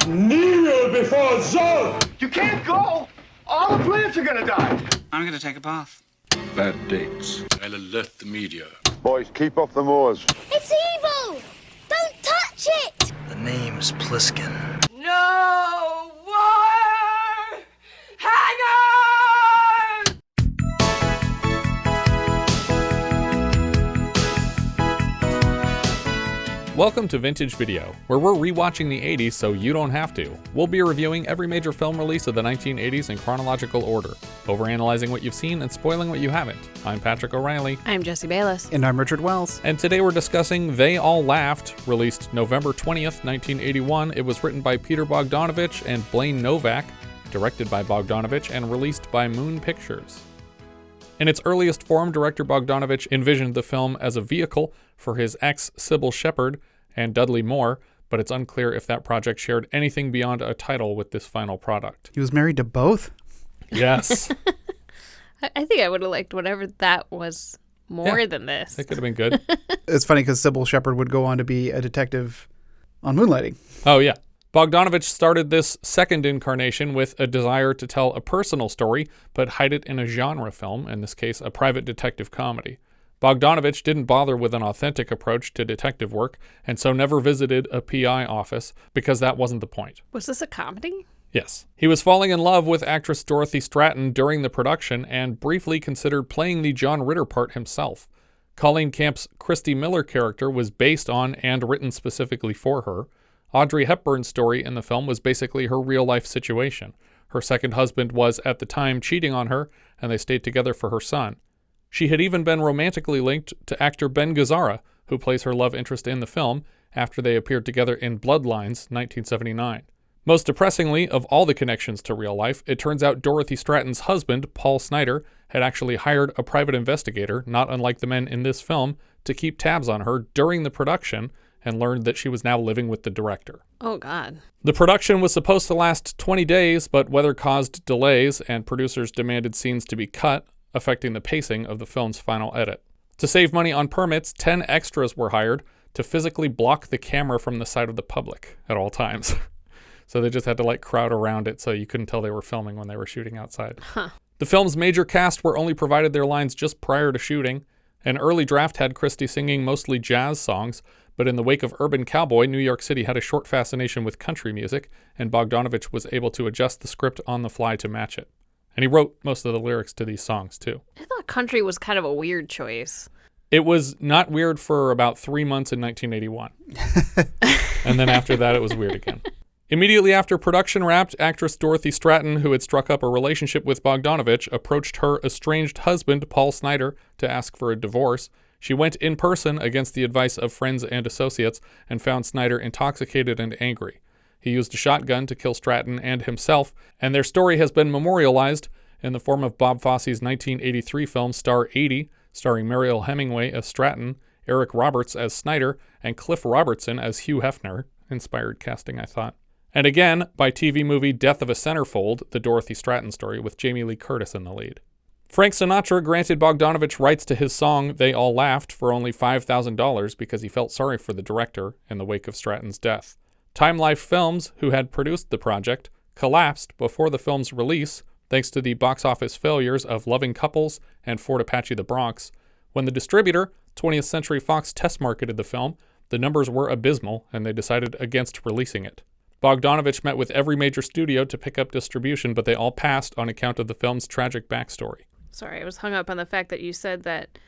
Kneel before Zod! You can't go! All the plants are gonna die! I'm gonna take a bath. Bad dates. I'll alert the media. Boys, keep off the moors. It's evil! Don't touch it! The name's Pliskin. No more hangers! Welcome to Vintage Video, where we're rewatching the 80s so you don't have to. We'll be reviewing every major film release of the 1980s in chronological order, overanalyzing what you've seen and spoiling what you haven't. I'm Patrick O'Reilly. I'm Jesse Bayless. And I'm Richard Wells. And today we're discussing They All Laughed, released November 20th, 1981. It was written by Peter Bogdanovich and Blaine Novak, directed by Bogdanovich, and released by Moon Pictures. In its earliest form, director Bogdanovich envisioned the film as a vehicle for his ex Sybil Shepherd and Dudley Moore, but it's unclear if that project shared anything beyond a title with this final product. He was married to both? Yes. I think I would have liked whatever that was more than this. It could have been good. It's funny because Sybil Shepherd would go on to be a detective on Moonlighting. Oh, yeah. Bogdanovich started this second incarnation with a desire to tell a personal story, but hide it in a genre film, in this case, a private detective comedy. Bogdanovich didn't bother with an authentic approach to detective work, and so never visited a PI office, because that wasn't the point. Was this a comedy? Yes. He was falling in love with actress Dorothy Stratten during the production, and briefly considered playing the John Ritter part himself. Colleen Camp's Christy Miller character was based on and written specifically for her. Audrey Hepburn's story in the film was basically her real-life situation. Her second husband was, at the time, cheating on her, and they stayed together for her son. She had even been romantically linked to actor Ben Gazzara, who plays her love interest in the film, after they appeared together in Bloodlines, 1979. Most depressingly, of all the connections to real life, it turns out Dorothy Stratten's husband, Paul Snyder, had actually hired a private investigator, not unlike the men in this film, to keep tabs on her during the production, and learned that she was now living with the director. Oh, God. The production was supposed to last 20 days, but weather caused delays, and producers demanded scenes to be cut, affecting the pacing of the film's final edit. To save money on permits, 10 extras were hired to physically block the camera from the sight of the public at all times. So they just had to crowd around it so you couldn't tell they were filming when they were shooting outside. Huh. The film's major cast were only provided their lines just prior to shooting. An early draft had Christy singing mostly jazz songs, but in the wake of Urban Cowboy, New York City had a short fascination with country music, and Bogdanovich was able to adjust the script on the fly to match it. And he wrote most of the lyrics to these songs, too. I thought country was kind of a weird choice. It was not weird for about 3 months in 1981. And then after that, it was weird again. Immediately after production wrapped, actress Dorothy Stratten, who had struck up a relationship with Bogdanovich, approached her estranged husband, Paul Snyder, to ask for a divorce. She went in person against the advice of friends and associates and found Snyder intoxicated and angry. He used a shotgun to kill Stratten and himself, and their story has been memorialized in the form of Bob Fosse's 1983 film Star 80, starring Mariel Hemingway as Stratten, Eric Roberts as Snyder, and Cliff Robertson as Hugh Hefner. Inspired casting, I thought. And again, by TV movie Death of a Centerfold, the Dorothy Stratten story with Jamie Lee Curtis in the lead. Frank Sinatra granted Bogdanovich rights to his song They All Laughed for only $5,000 because he felt sorry for the director in the wake of Stratton's death. Time Life Films, who had produced the project, collapsed before the film's release thanks to the box office failures of Loving Couples and Fort Apache the Bronx. When the distributor, 20th Century Fox, test marketed the film, the numbers were abysmal and they decided against releasing it. Bogdanovich met with every major studio to pick up distribution, but they all passed on account of the film's tragic backstory. Sorry, I was hung up on the fact that you said that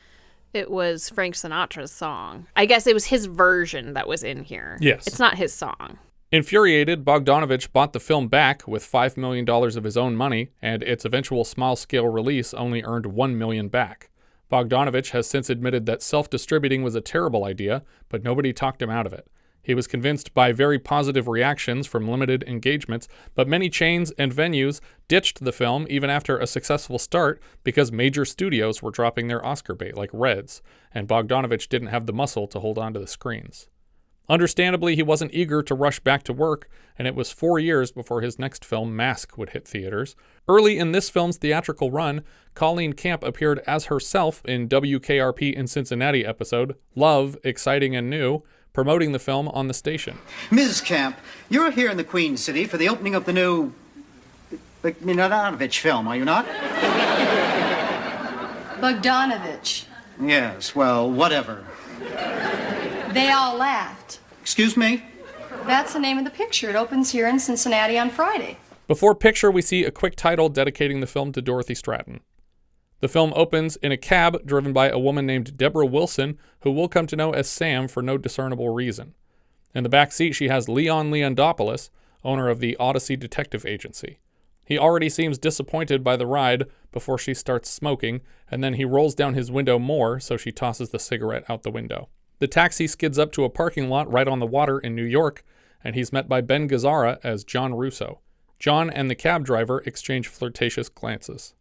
it was Frank Sinatra's song. I guess it was his version that was in here. Yes. It's not his song. Infuriated, Bogdanovich bought the film back with $5 million of his own money, and its eventual small-scale release only earned $1 million back. Bogdanovich has since admitted that self-distributing was a terrible idea, but nobody talked him out of it. He was convinced by very positive reactions from limited engagements, but many chains and venues ditched the film even after a successful start because major studios were dropping their Oscar bait like Reds, and Bogdanovich didn't have the muscle to hold on to the screens. Understandably, he wasn't eager to rush back to work, and it was 4 years before his next film, Mask, would hit theaters. Early in this film's theatrical run, Colleen Camp appeared as herself in WKRP in Cincinnati episode, Love, Exciting and New, promoting the film on the station. Ms. Camp, you're here in the Queen City for the opening of the new Bogdanovich film, are you not? Bogdanovich. Yes, well, whatever. They all laughed. Excuse me? That's the name of the picture. It opens here in Cincinnati on Friday. Before picture, we see a quick title dedicating the film to Dorothy Stratten. The film opens in a cab driven by a woman named Deborah Wilson, who we'll come to know as Sam for no discernible reason. In the back seat, she has Leondopolous, owner of the Odyssey Detective Agency. He already seems disappointed by the ride before she starts smoking, and then he rolls down his window more, so she tosses the cigarette out the window. The taxi skids up to a parking lot right on the water in New York, and he's met by Ben Gazzara as John Russo. John and the cab driver exchange flirtatious glances.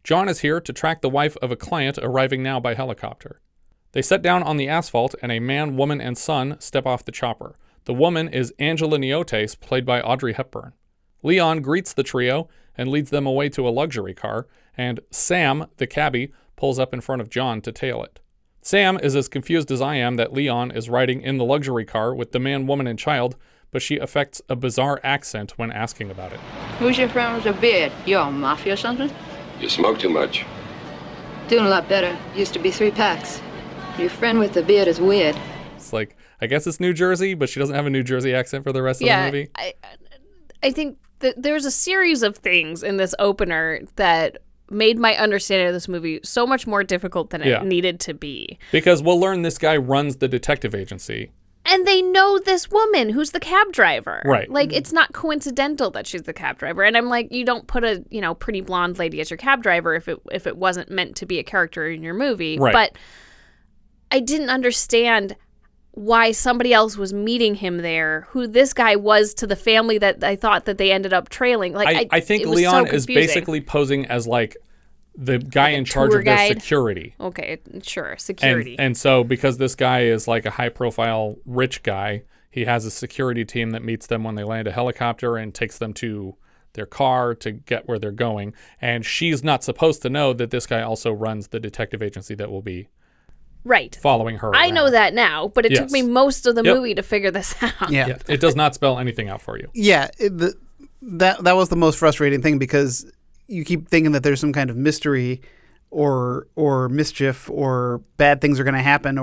John is here to track the wife of a client arriving now by helicopter. They set down on the asphalt, and a man, woman, and son step off the chopper. The woman is Angela Niotes, played by Audrey Hepburn. Leon greets the trio and leads them away to a luxury car, and Sam, the cabbie, pulls up in front of John to tail it. Sam is as confused as I am that Leon is riding in the luxury car with the man, woman, and child, but she affects a bizarre accent when asking about it. Who's your friend with the beard? You on mafia or something? You smoke too much. Doing a lot better. Used to be 3 packs. Your friend with the beard is weird. It's like, I guess it's New Jersey, but she doesn't have a New Jersey accent for the rest of the movie. I think that there's a series of things in this opener that made my understanding of this movie so much more difficult than it needed to be. Because we'll learn this guy runs the detective agency. And they know this woman who's the cab driver. Right. Like, it's not coincidental that she's the cab driver. And I'm like, you don't put a, pretty blonde lady as your cab driver if it wasn't meant to be a character in your movie. Right. But I didn't understand why somebody else was meeting him there, who this guy was to the family that I thought that they ended up trailing. Like, I think Leon is basically posing as like the guy in charge of their security. Okay, sure, security. And so because this guy is like a high-profile rich guy, he has a security team that meets them when they land a helicopter and takes them to their car to get where they're going. And she's not supposed to know that this guy also runs the detective agency that will be following her I around. know that now, but it took me most of the movie to figure this out. Yeah. It does not spell anything out for you. Yeah, that was the most frustrating thing, because you keep thinking that there's some kind of mystery or mischief or bad things are going to happen,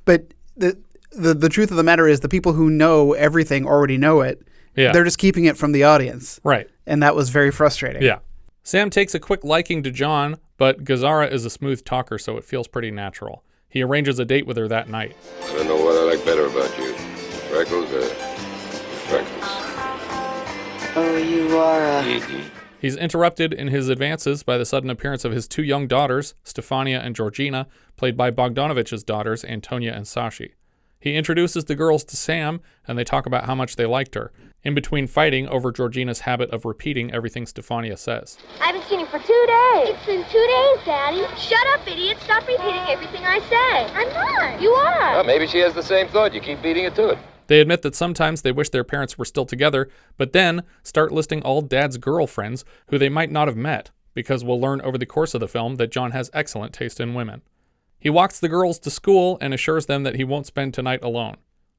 but the truth of the matter is the people who know everything already know it. Yeah. They're just keeping it from the audience. Right. And that was very frustrating. Yeah. Sam takes a quick liking to John, but Gazzara is a smooth talker, so it feels pretty natural. He arranges a date with her that night. I don't know what I like better about you. Freckles or freckles? Oh, you are He's interrupted in his advances by the sudden appearance of his 2 young daughters, Stefania and Georgina, played by Bogdanovich's daughters, Antonia and Sashi. He introduces the girls to Sam, and they talk about how much they liked her, in between fighting over Georgina's habit of repeating everything Stefania says. I haven't seen you for 2 days. It's been 2 days, Daddy. Shut up, idiot. Stop repeating everything I say. I'm not. You are. Well, maybe she has the same thought. You keep beating it to it. They admit that sometimes they wish their parents were still together, but then start listing all Dad's girlfriends who they might not have met, because we'll learn over the course of the film that John has excellent taste in women. He walks the girls to school and assures them that he won't spend tonight alone.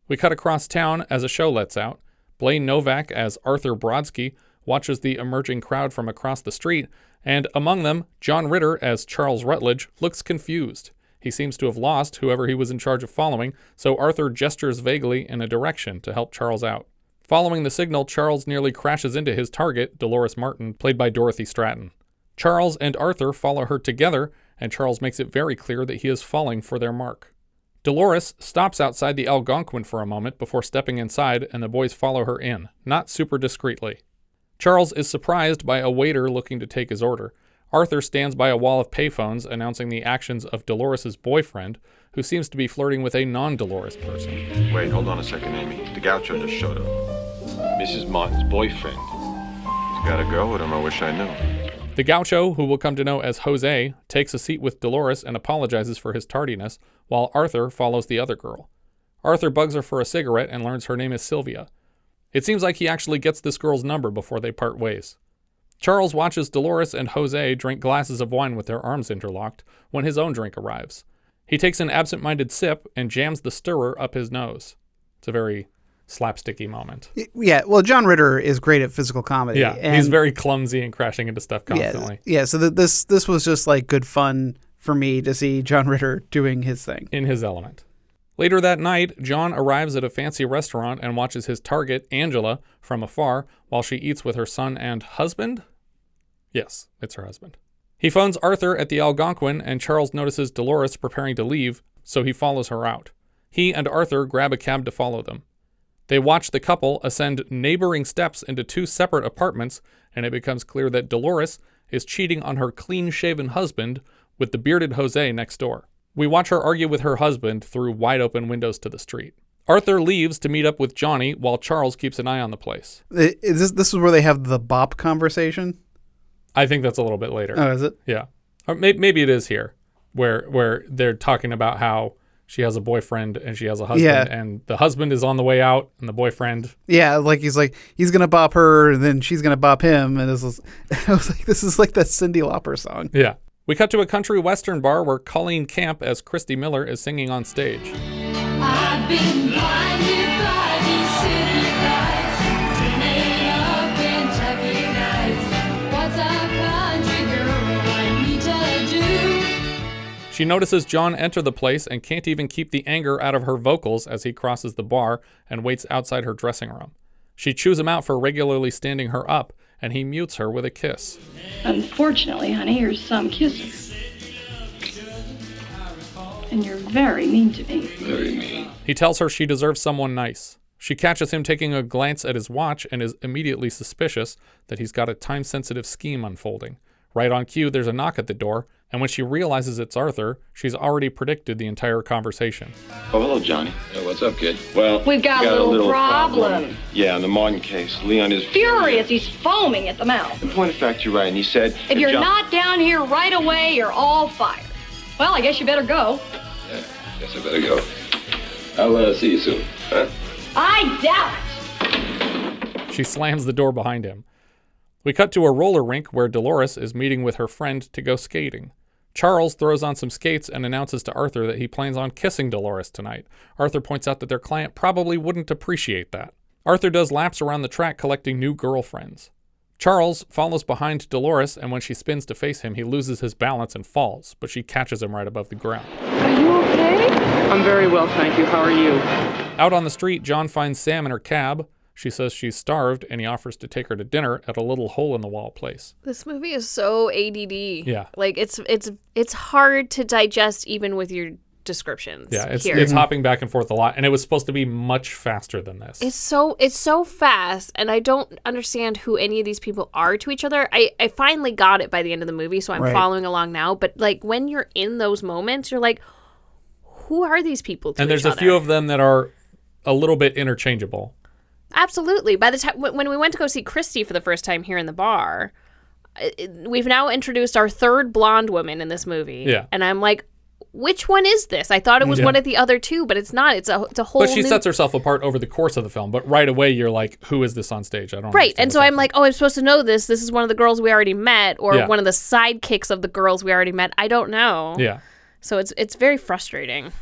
We cut across town as a show lets out. Blaine Novak as Arthur Brodsky watches the emerging crowd from across the street, and among them, John Ritter as Charles Rutledge looks confused. He seems to have lost whoever he was in charge of following, so Arthur gestures vaguely in a direction to help Charles out. Following the signal, Charles nearly crashes into his target, Dolores Martin, played by Dorothy Stratten. Charles and Arthur follow her together, and Charles makes it very clear that he is falling for their mark. Dolores stops outside the Algonquin for a moment before stepping inside, and the boys follow her in, not super discreetly. Charles is surprised by a waiter looking to take his order. Arthur stands by a wall of payphones announcing the actions of Dolores' boyfriend, who seems to be flirting with a non-Dolores person. Wait, hold on a second, Amy. The gaucho just showed up. Mrs. Martin's boyfriend. He's gotta go with him, I wish I knew. The gaucho, who we'll come to know as Jose, takes a seat with Dolores and apologizes for his tardiness, while Arthur follows the other girl. Arthur bugs her for a cigarette and learns her name is Sylvia. It seems like he actually gets this girl's number before they part ways. Charles watches Dolores and Jose drink glasses of wine with their arms interlocked when his own drink arrives. He takes an absent-minded sip and jams the stirrer up his nose. It's a very slapsticky moment. Yeah, well, John Ritter is great at physical comedy. Yeah, and he's very clumsy and crashing into stuff constantly. Yeah, so this was just like good fun for me to see John Ritter doing his thing. In his element. Later that night, John arrives at a fancy restaurant and watches his target, Angela, from afar while she eats with her son and husband? Yes, it's her husband. He phones Arthur at the Algonquin, and Charles notices Dolores preparing to leave, so he follows her out. He and Arthur grab a cab to follow them. They watch the couple ascend neighboring steps into 2 separate apartments, and it becomes clear that Dolores is cheating on her clean-shaven husband with the bearded Jose next door. We watch her argue with her husband through wide-open windows to the street. Arthur leaves to meet up with Johnny while Charles keeps an eye on the place. This is where they have the bop conversation? I think that's a little bit later. Oh, is it? Yeah. Or maybe it is here, where they're talking about how she has a boyfriend and she has a husband, and the husband is on the way out, and the boyfriend. Yeah, he's gonna bop her, and then she's gonna bop him, and I was like, this is like that Cyndi Lauper song. Yeah. We cut to a country western bar where Colleen Camp as Christy Miller is singing on stage. I've been blinded by these city lights, made of Kentucky nights. What's a country girl like me to do? She notices John enter the place and can't even keep the anger out of her vocals as he crosses the bar and waits outside her dressing room. She chews him out for regularly standing her up, and he mutes her with a kiss. Unfortunately, honey, you're some kisser. And you're very mean to me. Very mean. He tells her she deserves someone nice. She catches him taking a glance at his watch and is immediately suspicious that he's got a time-sensitive scheme unfolding. Right on cue, there's a knock at the door, and when she realizes it's Arthur, she's already predicted the entire conversation. Oh, hello, Johnny. Hey, what's up, kid? Well, We've got a little problem. Yeah, in the Martin case, Leon is Furious, he's foaming at the mouth. In point of fact, you're right, and he said... If you're not down here right away, you're all fired. Well, I guess you better go. Yeah, guess I better go. I'll see you soon, huh? I doubt it. She slams the door behind him. We cut to a roller rink where Dolores is meeting with her friend to go skating. Charles throws on some skates and announces to Arthur that he plans on kissing Dolores tonight. Arthur points out that their client probably wouldn't appreciate that. Arthur does laps around the track collecting new girlfriends. Charles follows behind Dolores, and when she spins to face him, he loses his balance and falls, but she catches him right above the ground. Are you okay? I'm very well, thank you. How are you? Out on the street, John finds Sam in her cab. She says she's starved, and he offers to take her to dinner at a little hole-in-the-wall place. This movie is so ADD. Yeah. Like, it's hard to digest even with your descriptions. Yeah, it's hopping back and forth a lot, and it was supposed to be much faster than this. It's so fast, and I don't understand who any of these people are to each other. I finally got it by the end of the movie, so I'm following along now. But, like, when you're in those moments, you're like, who are these people to each other? And there's a few of them that are a little bit interchangeable. Absolutely. By the time when we went to go see Christy for the first time here in the bar, we've now introduced our third blonde woman in this movie. Yeah. And I'm like, which one is this? I thought it was one of the other two, but it's not. It's a whole. But she sets herself apart over the course of the film. But right away, you're like, who is this on stage? I don't. Right. And so I'm like, oh, I'm supposed to know this. This is one of the girls we already met, or one of the sidekicks of the girls we already met. I don't know. Yeah. So it's very frustrating.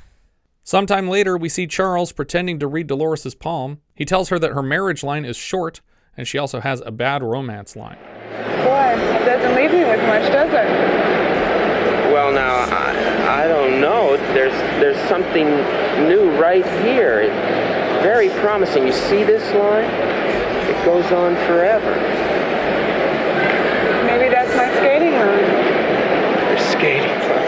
Sometime later, we see Charles pretending to read Dolores' palm. He tells her that her marriage line is short, and she also has a bad romance line. Boy, it doesn't leave me with much, does it? Well, now, I don't know. There's something new right here. It's very promising. You see this line? It goes on forever. Maybe that's my skating line. Your skating line?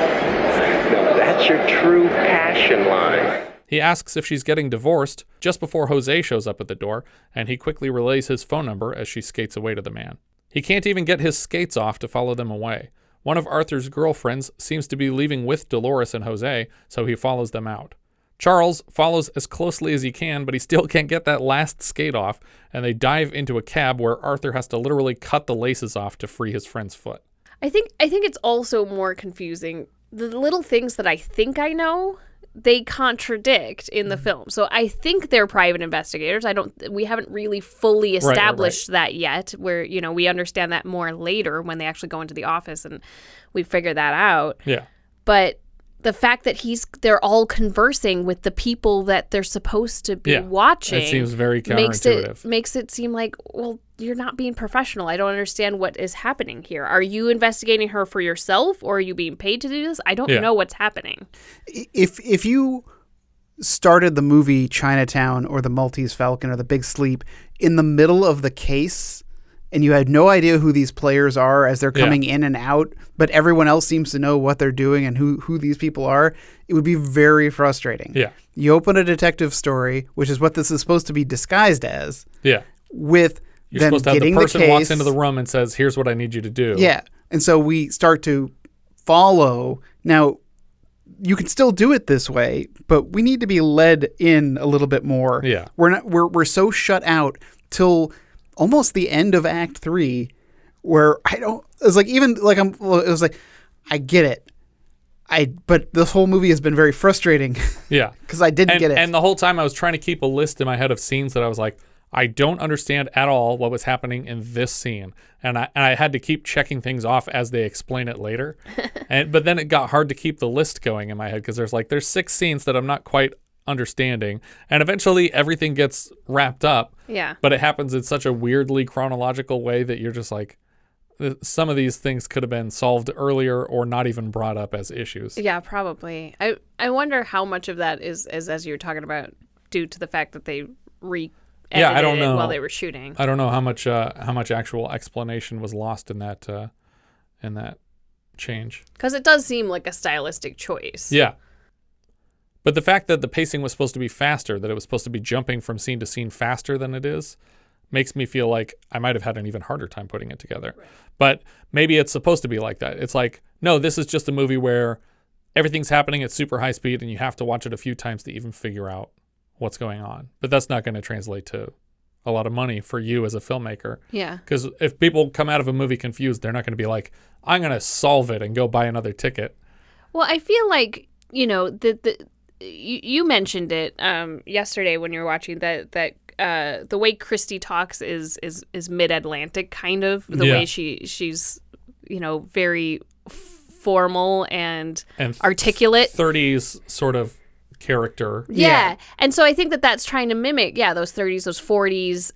No, that's your true passion line. He asks if she's getting divorced just before Jose shows up at the door, and he quickly relays his phone number as she skates away to the man. He can't even get his skates off to follow them away. One of Arthur's girlfriends seems to be leaving with Dolores and Jose, so he follows them out. Charles follows as closely as he can, but he still can't get that last skate off, and they dive into a cab where Arthur has to literally cut the laces off to free his friend's foot. I think it's also more confusing. The little things that I think I know, they contradict in the film. So I think they're private investigators. We haven't really fully established that yet, where, you know, we understand that more later when they actually go into the office and we figure that out. Yeah. But the fact that they're all conversing with the people that they're supposed to be watching. It seems very counterintuitive. Makes it seem like, well, you're not being professional. I don't understand what is happening here. Are you investigating her for yourself, or are you being paid to do this? I don't know what's happening. If you started the movie Chinatown or The Maltese Falcon or The Big Sleep in the middle of the case, and you had no idea who these players are as they're coming in and out, but everyone else seems to know what they're doing and who these people are, it would be very frustrating. Yeah. You open a detective story, which is what this is supposed to be disguised as. Yeah. With You're them supposed to have getting the person the case. walks into the room and says, here's what I need you to do. Yeah. And so we start to follow. Now, you can still do it this way, but we need to be led in a little bit more. Yeah. We're so shut out till almost the end of Act 3, where I get it. But this whole movie has been very frustrating. Yeah. Because I didn't get it. And the whole time I was trying to keep a list in my head of scenes that I was like, I don't understand at all what was happening in this scene. And I had to keep checking things off as they explain it later. But then it got hard to keep the list going in my head because there's 6 scenes that I'm not quite understanding. And eventually everything gets wrapped up. Yeah. But it happens in such a weirdly chronological way that you're just like, some of these things could have been solved earlier or not even brought up as issues. Yeah, probably. I wonder how much of that is as you were talking about, due to the fact that they I don't know. while they were shooting. I don't know how much actual explanation was lost in that change. Because it does seem like a stylistic choice. Yeah. But the fact that the pacing was supposed to be faster, that it was supposed to be jumping from scene to scene faster than it is, makes me feel like I might have had an even harder time putting it together. Right. But maybe it's supposed to be like that. It's like, no, this is just a movie where everything's happening at super high speed and you have to watch it a few times to even figure out what's going on. But that's not going to translate to a lot of money for you as a filmmaker. Yeah. Because if people come out of a movie confused, they're not going to be like, I'm going to solve it and go buy another ticket. Well, I feel like, you mentioned it yesterday when you were watching that the way Christy talks is mid-Atlantic kind of, the way she's very formal and articulate 30s sort of character. Yeah. And so I think that's trying to mimic those 30s, those 40s.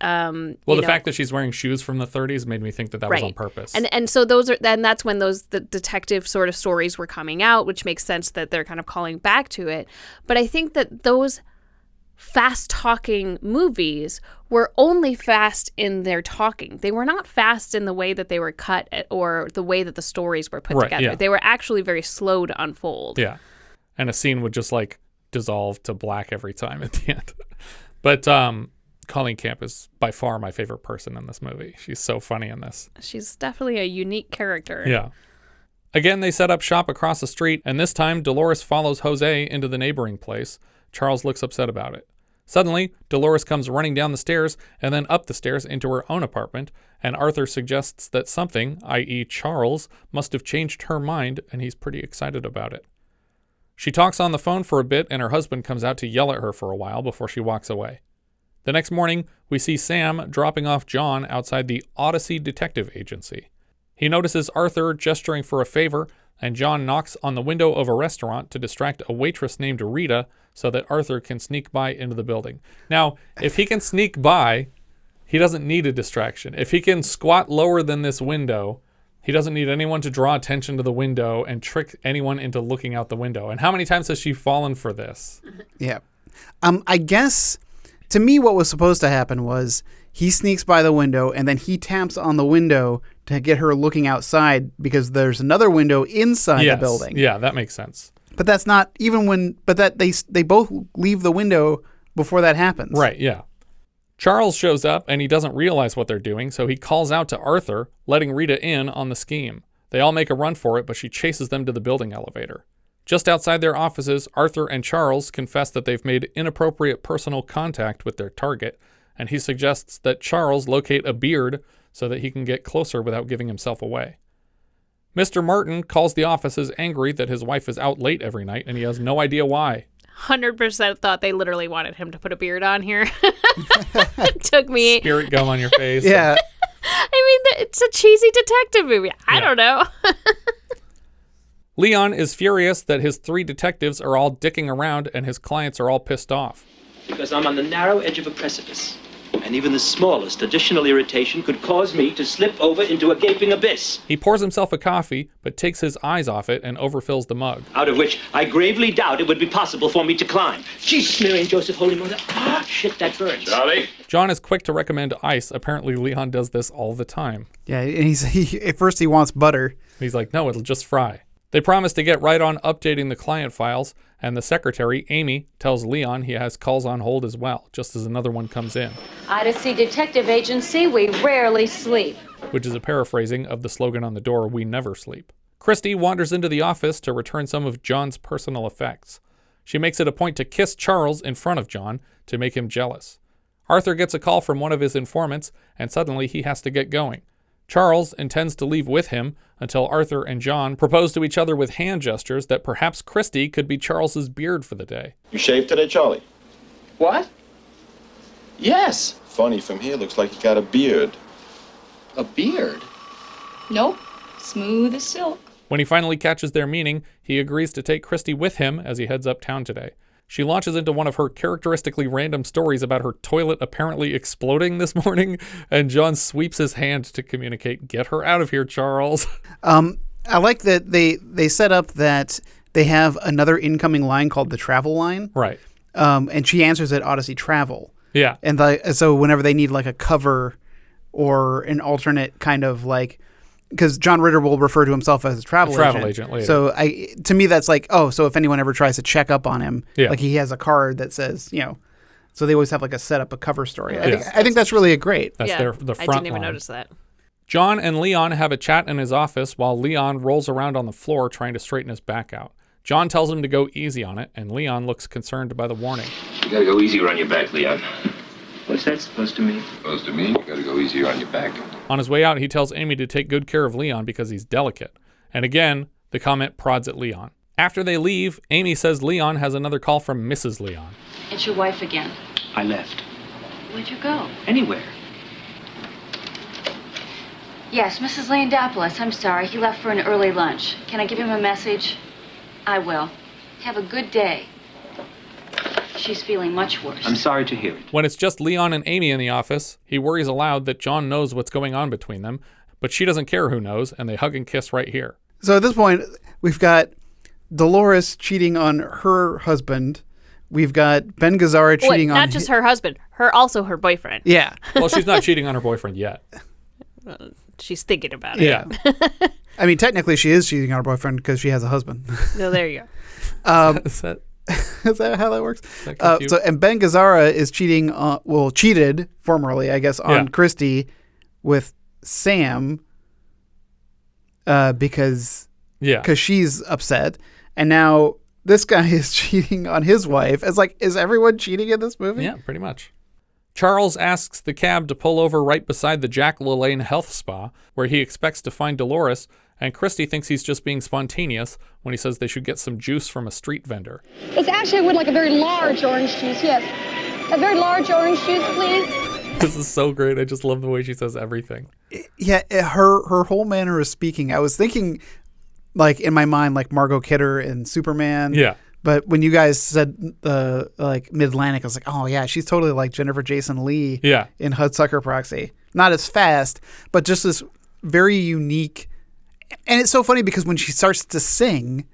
The fact that she's wearing shoes from the 30s made me think that was on purpose. And so that's when the detective sort of stories were coming out, which makes sense that they're kind of calling back to it. But I think that those fast talking movies were only fast in their talking. They were not fast in the way that they were cut or the way that the stories were put together. Yeah. They were actually very slow to unfold. Yeah. And a scene would just dissolve to black every time at the end. But Colleen Camp is by far my favorite person in this movie. She's so funny in this. She's definitely a unique character. Yeah. Again, they set up shop across the street, and this time Dolores follows Jose into the neighboring place. Charles looks upset about it. Suddenly, Dolores comes running down the stairs and then up the stairs into her own apartment, and Arthur suggests that something, i.e. Charles, must have changed her mind, and he's pretty excited about it. She talks on the phone for a bit, and her husband comes out to yell at her for a while before she walks away. The next morning, we see Sam dropping off John outside the Odyssey Detective Agency. He notices Arthur gesturing for a favor, and John knocks on the window of a restaurant to distract a waitress named Rita so that Arthur can sneak by into the building. Now, if he can sneak by, he doesn't need a distraction. If he can squat lower than this window, he doesn't need anyone to draw attention to the window and trick anyone into looking out the window. And how many times has she fallen for this? Yeah. I guess, to me, what was supposed to happen was he sneaks by the window and then he taps on the window to get her looking outside because there's another window inside the building. Yeah, that makes sense. But that's not even when, but that they both leave the window before that happens. Right, yeah. Charles shows up and he doesn't realize what they're doing, so he calls out to Arthur, letting Rita in on the scheme. They all make a run for it, but she chases them to the building elevator. Just outside their offices, Arthur and Charles confess that they've made inappropriate personal contact with their target, and he suggests that Charles locate a beard so that he can get closer without giving himself away. Mr. Martin calls the offices angry that his wife is out late every night, and he has no idea why. 100% thought they literally wanted him to put a beard on here. It took me... Spirit gum on your face. Yeah. I mean, it's a cheesy detective movie. I don't know. Leon is furious that his 3 detectives are all dicking around and his clients are all pissed off. Because I'm on the narrow edge of a precipice. And even the smallest additional irritation could cause me to slip over into a gaping abyss. He pours himself a coffee, but takes his eyes off it and overfills the mug. Out of which I gravely doubt it would be possible for me to climb. Jeez, Mary and Joseph, Holy Mother. Ah, shit, that burns. Charlie? John is quick to recommend ice. Apparently, Leon does this all the time. Yeah, and at first he wants butter. He's like, no, it'll just fry. They promise to get right on updating the client files, and the secretary, Amy, tells Leon he has calls on hold as well, just as another one comes in, Odyssey Detective Agency, we rarely sleep. which is a paraphrasing of the slogan on the door, "We never sleep." Christy wanders into the office to return some of John's personal effects. She makes it a point to kiss Charles in front of John to make him jealous. Arthur gets a call from one of his informants, and suddenly he has to get going. Charles intends to leave with him until Arthur and John propose to each other with hand gestures that perhaps Christy could be Charles's beard for the day. You shaved today, Charlie? What? Yes. Funny, from here looks like you got a beard. A beard? Nope. Smooth as silk. When he finally catches their meaning, he agrees to take Christy with him as he heads uptown today. She launches into one of her characteristically random stories about her toilet apparently exploding this morning, and John sweeps his hand to communicate, "Get her out of here, Charles." I like that they set up that they have another incoming line called the travel line. Right. And she answers at Odyssey Travel. Yeah. And so whenever they need like a cover or an alternate kind of like, because John Ritter will refer to himself as a travel agent later. So to me, that's like, oh, so if anyone ever tries to check up on him, Yeah. like he has a card that says, so they always have like a setup, a cover story. I think that's really great. That's the front I didn't even line. notice that. John and Leon have a chat in his office while Leon rolls around on the floor trying to straighten his back out. John tells him to go easy on it, and Leon looks concerned by the warning. You gotta go easier on your back, Leon. What's that supposed to mean? Supposed to mean you gotta go easier on your back. On his way out, he tells Amy to take good care of Leon because he's delicate. And again, the comment prods at Leon. After they leave, Amy says Leon has another call from Mrs. Leon. It's your wife again. I left. Where'd you go? Anywhere. Yes, Mrs. Leondopolous. I'm sorry. He left for an early lunch. Can I give him a message? I will. Have a good day. She's feeling much worse. I'm sorry to hear it. When it's just Leon and Amy in the office, he worries aloud that John knows what's going on between them, but she doesn't care who knows, and they hug and kiss right here. So at this point, we've got Dolores cheating on her husband. We've got Ben Gazzara cheating on... Not just her husband, also her boyfriend. Yeah. Well, she's not cheating on her boyfriend yet. She's thinking about it. Yeah. I mean, technically she is cheating on her boyfriend because she has a husband. No, there you go. Is that how that works? And Ben Gazzara is cheating, cheated formerly, I guess, on Christy with Sam because she's upset. And now this guy is cheating on his wife. It's like, is everyone cheating in this movie? Yeah, pretty much. Charles asks the cab to pull over right beside the Jack LaLanne Health Spa, where he expects to find Dolores, and Christy thinks he's just being spontaneous when he says they should get some juice from a street vendor. It's actually, I would like a very large orange juice, yes. A very large orange juice, please. This is so great. I just love the way she says everything. Yeah, her whole manner of speaking. I was thinking, like, in my mind, like Margot Kidder in Superman. Yeah. But when you guys said like Mid-Atlantic, I was like, oh yeah, she's totally like Jennifer Jason Leigh in Hudsucker Proxy. Not as fast, but just this very unique. And it's so funny because when she starts to sing,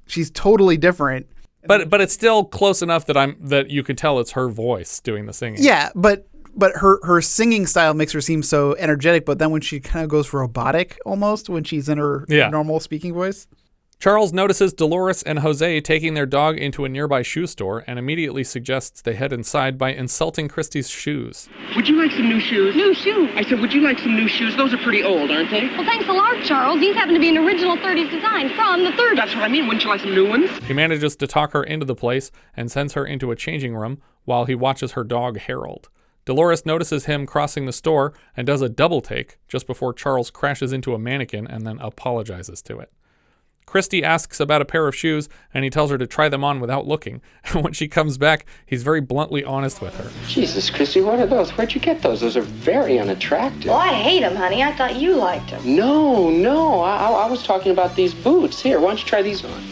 she's totally different. But it's still close enough that you can tell it's her voice doing the singing. Yeah, but her singing style makes her seem so energetic. But then when she kind of goes robotic almost when she's in her normal speaking voice. Charles notices Dolores and Jose taking their dog into a nearby shoe store and immediately suggests they head inside by insulting Christy's shoes. Would you like some new shoes? New shoes? I said, would you like some new shoes? Those are pretty old, aren't they? Well, thanks a lot, Charles. These happen to be an original 30s design from the 30s. That's what I mean. Wouldn't you like some new ones? He manages to talk her into the place and sends her into a changing room while he watches her dog Harold. Dolores notices him crossing the store and does a double take just before Charles crashes into a mannequin and then apologizes to it. Christy asks about a pair of shoes, and he tells her to try them on without looking. And when she comes back, he's very bluntly honest with her. Jesus, Christy, what are those? Where'd you get those? Those are very unattractive. Well, I hate them, honey. I thought you liked them. No. I was talking about these boots. Here, why don't you try these on?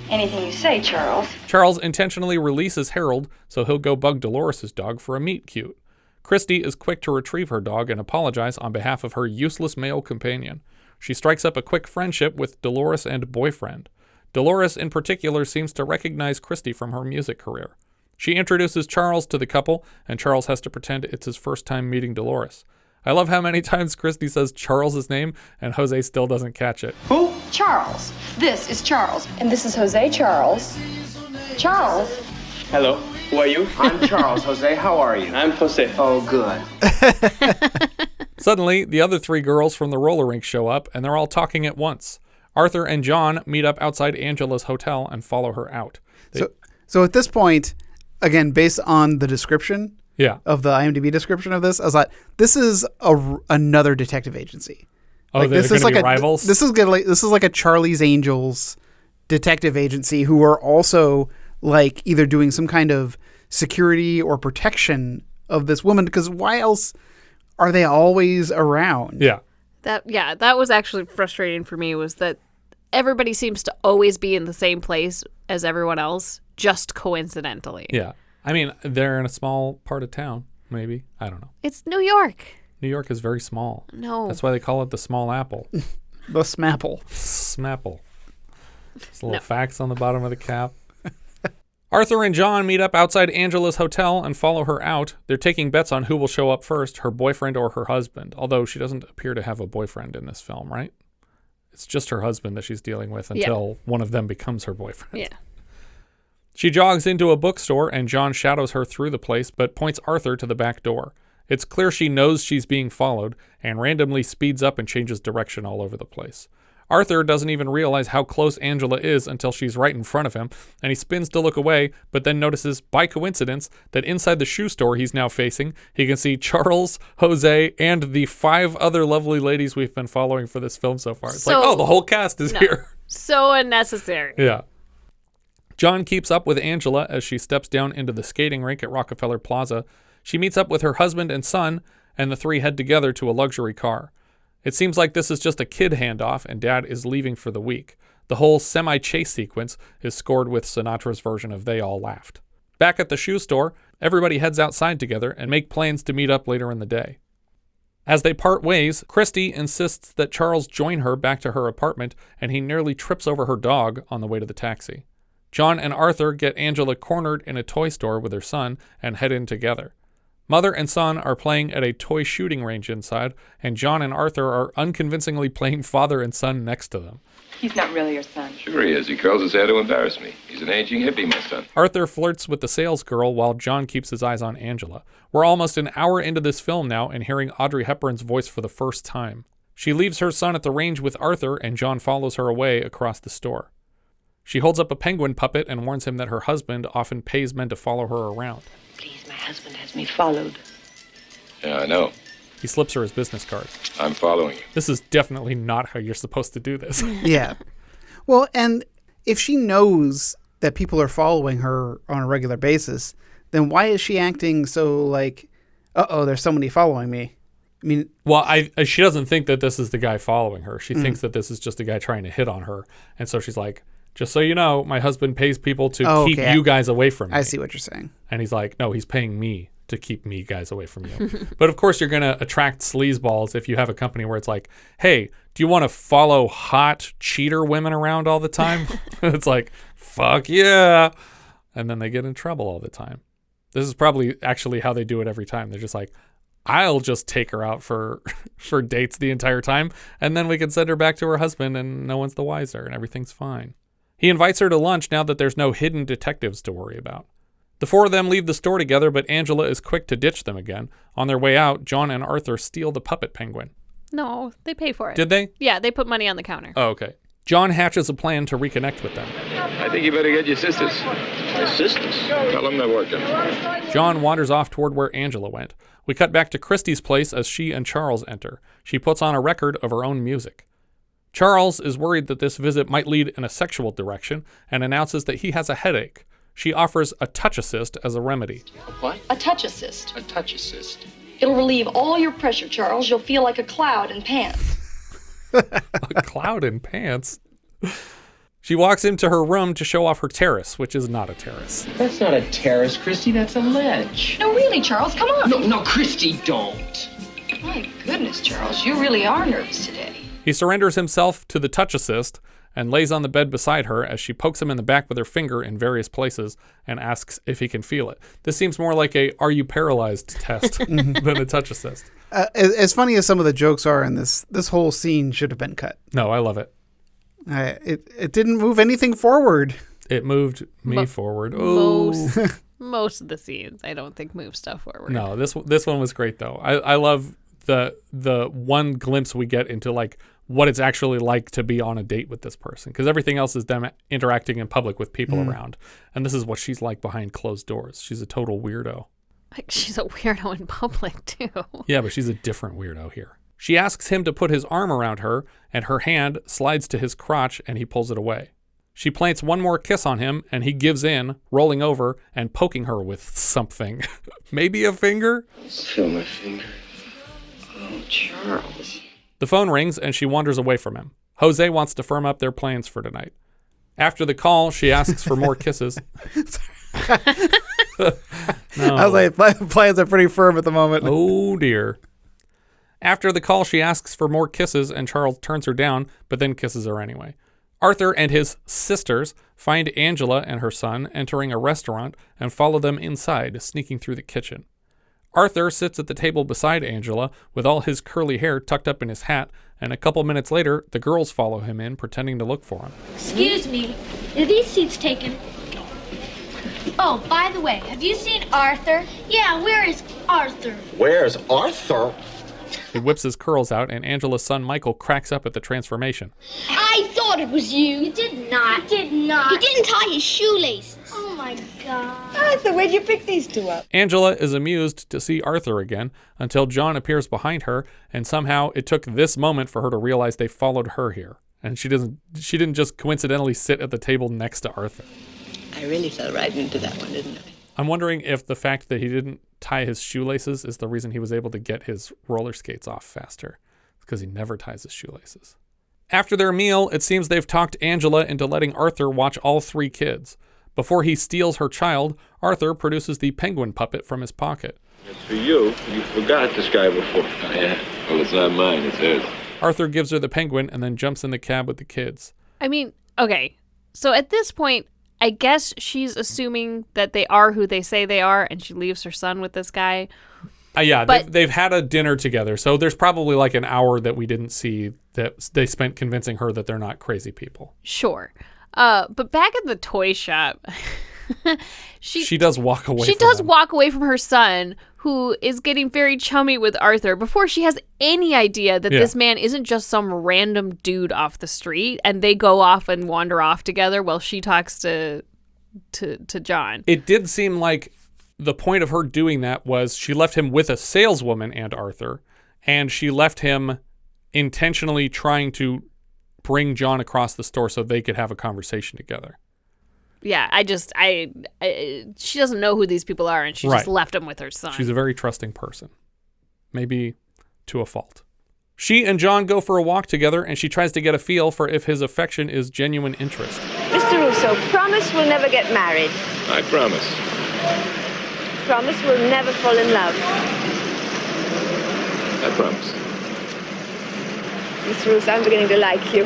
Anything you say, Charles. Charles intentionally releases Harold, so he'll go bug Dolores' dog for a meet cute. Christy is quick to retrieve her dog and apologize on behalf of her useless male companion. She strikes up a quick friendship with Dolores and boyfriend. Dolores, in particular, seems to recognize Christy from her music career. She introduces Charles to the couple, and Charles has to pretend it's his first time meeting Dolores. I love how many times Christy says Charles' name, and Jose still doesn't catch it. Who? Charles. This is Charles. And this is Jose Charles. Charles? Hello, who are you? I'm Charles. Jose, how are you? I'm Jose. Oh, good. Suddenly, the other three girls from the roller rink show up, and they're all talking at once. Arthur and John meet up outside Angela's hotel and follow her out. So at this point, again, based on the description of the IMDb description of this, I was like, this is another detective agency. Oh, like, they're this is gonna like be rivals? This is like a Charlie's Angels detective agency who are also like either doing some kind of security or protection of this woman, because why else are they always around? Yeah. That was actually frustrating for me, was that everybody seems to always be in the same place as everyone else, just coincidentally. Yeah. I mean, they're in a small part of town, maybe. I don't know. It's New York. New York is very small. No. That's why they call it the small apple. The Smapple. Smapple. There's little facts on the bottom of the cap. Arthur and John meet up outside Angela's hotel and follow her out. They're taking bets on who will show up first, her boyfriend or her husband, although she doesn't appear to have a boyfriend in this film, right? It's just her husband that she's dealing with until one of them becomes her boyfriend. Yeah. She jogs into a bookstore, and John shadows her through the place, but points Arthur to the back door. It's clear she knows she's being followed, and randomly speeds up and changes direction all over the place. Arthur doesn't even realize how close Angela is until she's right in front of him, and he spins to look away, but then notices, by coincidence, that inside the shoe store he's now facing, he can see Charles, Jose, and the 5 other lovely ladies we've been following for this film so far. It's like, oh, the whole cast is here. So unnecessary. Yeah. John keeps up with Angela as she steps down into the skating rink at Rockefeller Plaza. She meets up with her husband and son, and the three head together to a luxury car. It seems like this is just a kid handoff, and Dad is leaving for the week. The whole semi-chase sequence is scored with Sinatra's version of They All Laughed. Back at the shoe store, everybody heads outside together and make plans to meet up later in the day. As they part ways, Christy insists that Charles join her back to her apartment, and he nearly trips over her dog on the way to the taxi. John and Arthur get Angela cornered in a toy store with her son and head in together. Mother and son are playing at a toy shooting range inside, and John and Arthur are unconvincingly playing father and son next to them. He's not really your son. Sure he is. He curls his hair to embarrass me. He's an aging hippie, my son. Arthur flirts with the sales girl while John keeps his eyes on Angela. We're almost an hour into this film now and hearing Audrey Hepburn's voice for the first time. She leaves her son at the range with Arthur, and John follows her away across the store. She holds up a penguin puppet and warns him that her husband often pays men to follow her around. Please, my husband has me followed. Yeah, I know. He slips her his business card. I'm following you. This is definitely not how you're supposed to do this. Yeah. Well, and if she knows that people are following her on a regular basis, then why is she acting so like, uh-oh, there's somebody following me? I mean... Well, she doesn't think that this is the guy following her. She thinks that this is just a guy trying to hit on her. And so she's like, just so you know, my husband pays people to keep you guys away from me. I see what you're saying. And he's like, no, he's paying me to keep me guys away from you. But of course, you're going to attract sleazeballs if you have a company where it's like, hey, do you want to follow hot cheater women around all the time? It's like, fuck yeah. And then they get in trouble all the time. This is probably actually how they do it every time. They're just like, I'll just take her out for dates the entire time, and then we can send her back to her husband and no one's the wiser and everything's fine. He invites her to lunch now that there's no hidden detectives to worry about. The four of them leave the store together, but Angela is quick to ditch them again. On their way out, John and Arthur steal the puppet penguin. No, they pay for it. Did they? Yeah, they put money on the counter. Oh, okay. John hatches a plan to reconnect with them. I think you better get your sisters. My sisters? Tell them they're working. John wanders off toward where Angela went. We cut back to Christy's place as she and Charles enter. She puts on a record of her own music. Charles is worried that this visit might lead in a sexual direction and announces that he has a headache. She offers a touch assist as a remedy. What? A touch assist. A touch assist. It'll relieve all your pressure, Charles. You'll feel like a cloud in pants. A cloud in pants? She walks into her room to show off her terrace, which is not a terrace. That's not a terrace, Christy. That's a ledge. No, really, Charles, come on. No, Christy, don't. My goodness, Charles, you really are nervous today. He surrenders himself to the touch assist and lays on the bed beside her as she pokes him in the back with her finger in various places and asks if he can feel it. This seems more like a "are you paralyzed" test than a touch assist. As funny as some of the jokes are in this whole scene should have been cut. No, I love it. It didn't move anything forward. It moved me forward. Most of the scenes, I don't think, move stuff forward. No, this one was great though. I love the one glimpse we get into like what it's actually like to be on a date with this person, because everything else is them interacting in public with people around, and this is what she's like behind closed doors. She's a total weirdo. Like, she's a weirdo in public too. Yeah, but she's a different weirdo here. She asks him to put his arm around her, and her hand slides to his crotch, and he pulls it away. She plants one more kiss on him, and he gives in, rolling over and poking her with something. Maybe a finger? Feel my finger. Oh, Charles. The phone rings, and she wanders away from him. Jose wants to firm up their plans for tonight. After the call, she asks for more kisses. No. I was like, plans are pretty firm at the moment. Oh, dear. After the call, she asks for more kisses, and Charles turns her down, but then kisses her anyway. Arthur and his sisters find Angela and her son entering a restaurant and follow them inside, sneaking through the kitchen. Arthur sits at the table beside Angela with all his curly hair tucked up in his hat, and a couple minutes later, the girls follow him in, pretending to look for him. Excuse me, are these seats taken? Oh, by the way, have you seen Arthur? Yeah, where is Arthur? Where's Arthur? He whips his curls out, and Angela's son Michael cracks up at the transformation. I thought it was you. You did not. You did not. He didn't tie his shoelaces. Oh, my God. Arthur, where'd you pick these two up? Angela is amused to see Arthur again until John appears behind her, and somehow it took this moment for her to realize they followed her here. And she didn't just coincidentally sit at the table next to Arthur. I really fell right into that one, didn't I? I'm wondering if the fact that he didn't tie his shoelaces is the reason he was able to get his roller skates off faster. It's because he never ties his shoelaces. After their meal, it seems they've talked Angela into letting Arthur watch all 3 kids. Before he steals her child, Arthur produces the penguin puppet from his pocket. It's for you. You forgot this guy before. Oh, yeah. Well, it's not mine. It's his. Arthur gives her the penguin and then jumps in the cab with the kids. I mean, okay. So at this point, I guess she's assuming that they are who they say they are, and she leaves her son with this guy. Yeah, but they've had a dinner together, so there's probably like an hour that we didn't see that they spent convincing her that they're not crazy people. Sure. But back at the toy shop, she does walk away She does walk away from her son, who is getting very chummy with Arthur before she has any idea that this man isn't just some random dude off the street, and they go off and wander off together while she talks to John. It did seem like the point of her doing that was she left him with a saleswoman and Arthur, and she left him intentionally trying to bring John across the store so they could have a conversation together. Yeah, she doesn't know who these people are, and she just left him with her son. She's a very trusting person. Maybe to a fault. She and John go for a walk together, and she tries to get a feel for if his affection is genuine interest. Mr. Russo, promise we'll never get married. I promise. Promise we'll never fall in love. I promise. Mr. Russo, I'm beginning to like you.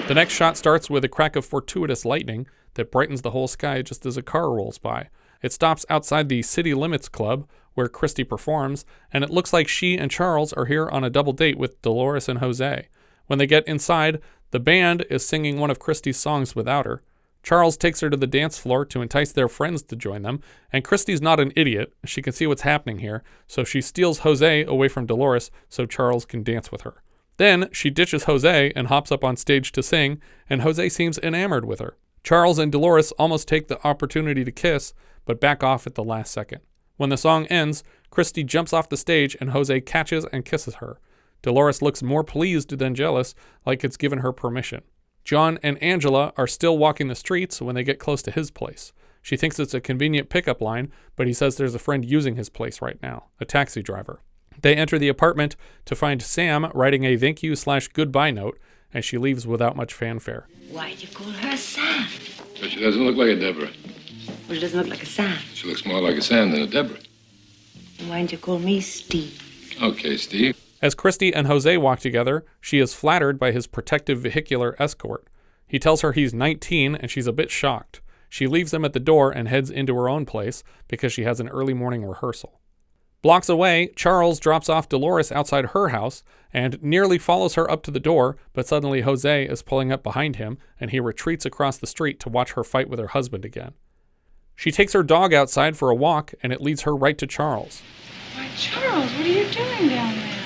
The next shot starts with a crack of fortuitous lightning that brightens the whole sky just as a car rolls by. It stops outside the City Limits Club, where Christy performs, and it looks like she and Charles are here on a double date with Dolores and Jose. When they get inside, the band is singing one of Christy's songs without her. Charles takes her to the dance floor to entice their friends to join them, and Christy's not an idiot. She can see what's happening here, so she steals Jose away from Dolores so Charles can dance with her. Then she ditches Jose and hops up on stage to sing, and Jose seems enamored with her. Charles and Dolores almost take the opportunity to kiss, but back off at the last second. When the song ends, Christy jumps off the stage and Jose catches and kisses her. Dolores looks more pleased than jealous, like it's given her permission. John and Angela are still walking the streets when they get close to his place. She thinks it's a convenient pickup line, but he says there's a friend using his place right now, a taxi driver. They enter the apartment to find Sam writing a thank you/goodbye note, and she leaves without much fanfare. Why'd you call her Sam? But she doesn't look like a Deborah. Well, she doesn't look like a Sam. She looks more like a Sam than a Deborah. Why didn't you call me Steve? Okay, Steve. As Christy and Jose walk together, she is flattered by his protective vehicular escort. He tells her he's 19, and she's a bit shocked. She leaves him at the door and heads into her own place because she has an early morning rehearsal. Blocks away, Charles drops off Dolores outside her house and nearly follows her up to the door, but suddenly Jose is pulling up behind him, and he retreats across the street to watch her fight with her husband again. She takes her dog outside for a walk, and it leads her right to Charles. Why, Charles, what are you doing down there?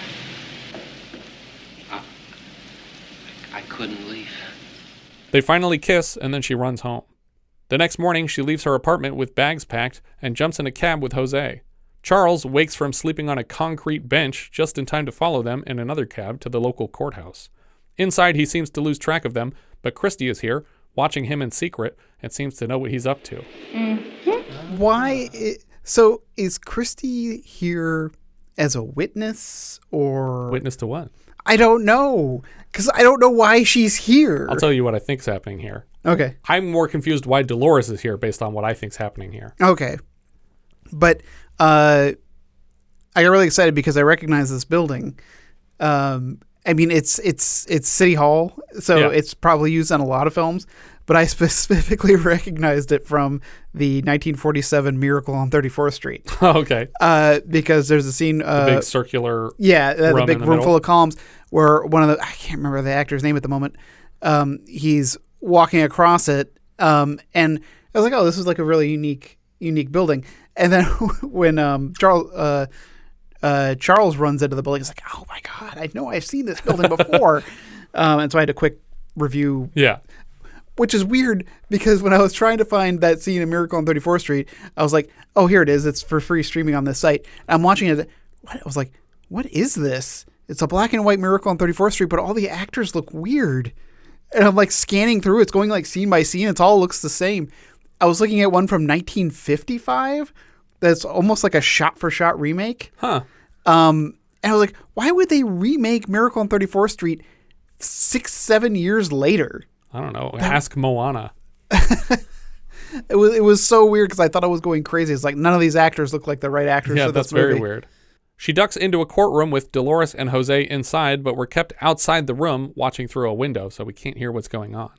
I couldn't leave. They finally kiss, and then she runs home. The next morning, she leaves her apartment with bags packed and jumps in a cab with Jose. Charles wakes from sleeping on a concrete bench just in time to follow them in another cab to the local courthouse. Inside, he seems to lose track of them, but Christy is here, watching him in secret, and seems to know what he's up to. Why? So is Christy here as a witness or... Witness to what? I don't know, because I don't know why she's here. I'll tell you what I think's happening here. Okay. I'm more confused why Dolores is here based on what I think's happening here. Okay. But I got really excited because I recognize this building. I mean, it's City Hall, so it's probably used on a lot of films. But I specifically recognized it from the 1947 Miracle on 34th Street. Okay. Because there's a scene. The big circular. Yeah, the big room full of columns where one of the, I can't remember the actor's name at the moment. He's walking across it, and I was like, oh, this is like a really unique building. And then when Charles runs into the building, it's like, oh my God, I know I've seen this building before. And so I had a quick review. Yeah. Which is weird because when I was trying to find that scene in Miracle on 34th Street, I was like, oh, here it is. It's for free streaming on this site. I'm watching it. I was like, what is this? It's a black and white Miracle on 34th Street, but all the actors look weird. And I'm like scanning through. It's going like scene by scene. It all looks the same. I was looking at one from 1955 that's almost like a shot-for-shot remake. Huh. And I was like, why would they remake Miracle on 34th Street 6-7 years later? I don't know. Ask Moana. It was so weird because I thought I was going crazy. It's like none of these actors look like the right actors Yeah, for this that's very movie. weird. She ducks into a courtroom with Dolores and Jose inside, but we're kept outside the room watching through a window, so we can't hear what's going on.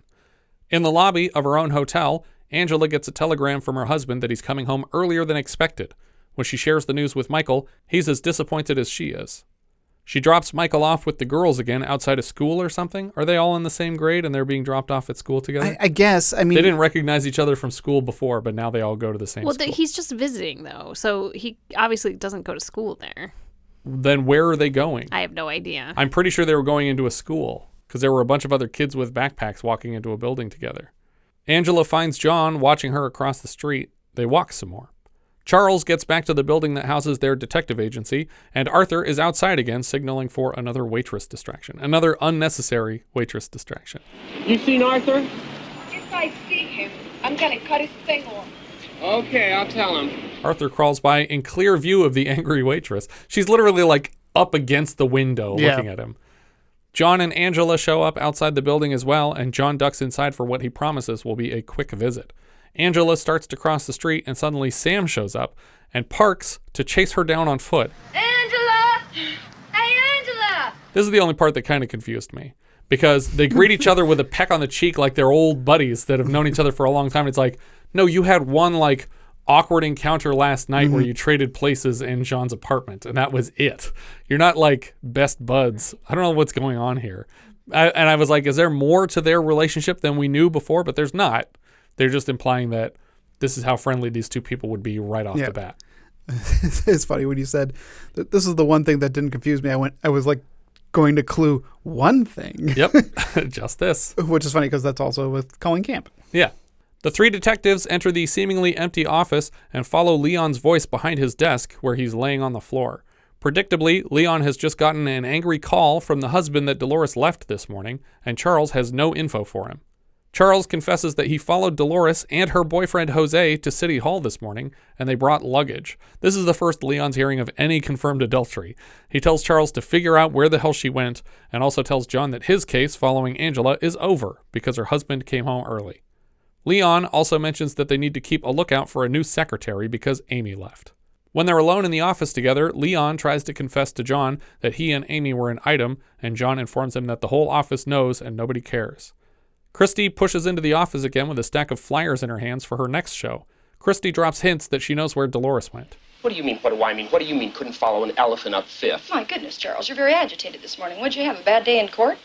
In the lobby of her own hotel, Angela gets a telegram from her husband that he's coming home earlier than expected. When she shares the news with Michael, he's as disappointed as she is. She drops Michael off with the girls again outside of school or something. Are they all in the same grade and they're being dropped off at school together? I guess. I mean, they didn't recognize each other from school before, but now they all go to the same school. He's just visiting, though, so he obviously doesn't go to school there. Then where are they going? I have no idea. I'm pretty sure they were going into a school because there were a bunch of other kids with backpacks walking into a building together. Angela finds John watching her across the street. They walk some more. Charles gets back to the building that houses their detective agency, and Arthur is outside again, signaling for another waitress distraction. Another unnecessary waitress distraction. You seen Arthur? If I see him, I'm gonna cut his thing off. Okay, I'll tell him. Arthur crawls by in clear view of the angry waitress. She's literally like up against the window looking at him. John and Angela show up outside the building as well, and John ducks inside for what he promises will be a quick visit. Angela starts to cross the street, and suddenly Sam shows up and parks to chase her down on foot. Angela! Hey, Angela! This is the only part that kind of confused me, because they greet each other with a peck on the cheek like they're old buddies that have known each other for a long time. It's like, no, you had one like awkward encounter last night where you traded places in John's apartment, and that was it. You're not like best buds. I don't know what's going on here. And I was like, is there more to their relationship than we knew before? But there's not. They're just implying that this is how friendly these two people would be right off the bat. It's funny when you said that this is the one thing that didn't confuse me. I was like going to clue one thing. Yep, just this. Which is funny because that's also with Colleen Camp. Yeah. The three detectives enter the seemingly empty office and follow Leon's voice behind his desk where he's laying on the floor. Predictably, Leon has just gotten an angry call from the husband that Dolores left this morning, and Charles has no info for him. Charles confesses that he followed Dolores and her boyfriend Jose to City Hall this morning, and they brought luggage. This is the first Leon's hearing of any confirmed adultery. He tells Charles to figure out where the hell she went, and also tells John that his case following Angela is over because her husband came home early. Leon also mentions that they need to keep a lookout for a new secretary because Amy left. When they're alone in the office together, Leon tries to confess to John that he and Amy were an item, and John informs him that the whole office knows and nobody cares. Christy pushes into the office again with a stack of flyers in her hands for her next show. Christy drops hints that she knows where Dolores went. What do you mean, what do I mean? What do you mean couldn't follow an elephant up Fifth? My goodness, Charles, you're very agitated this morning. What'd you have, a bad day in court?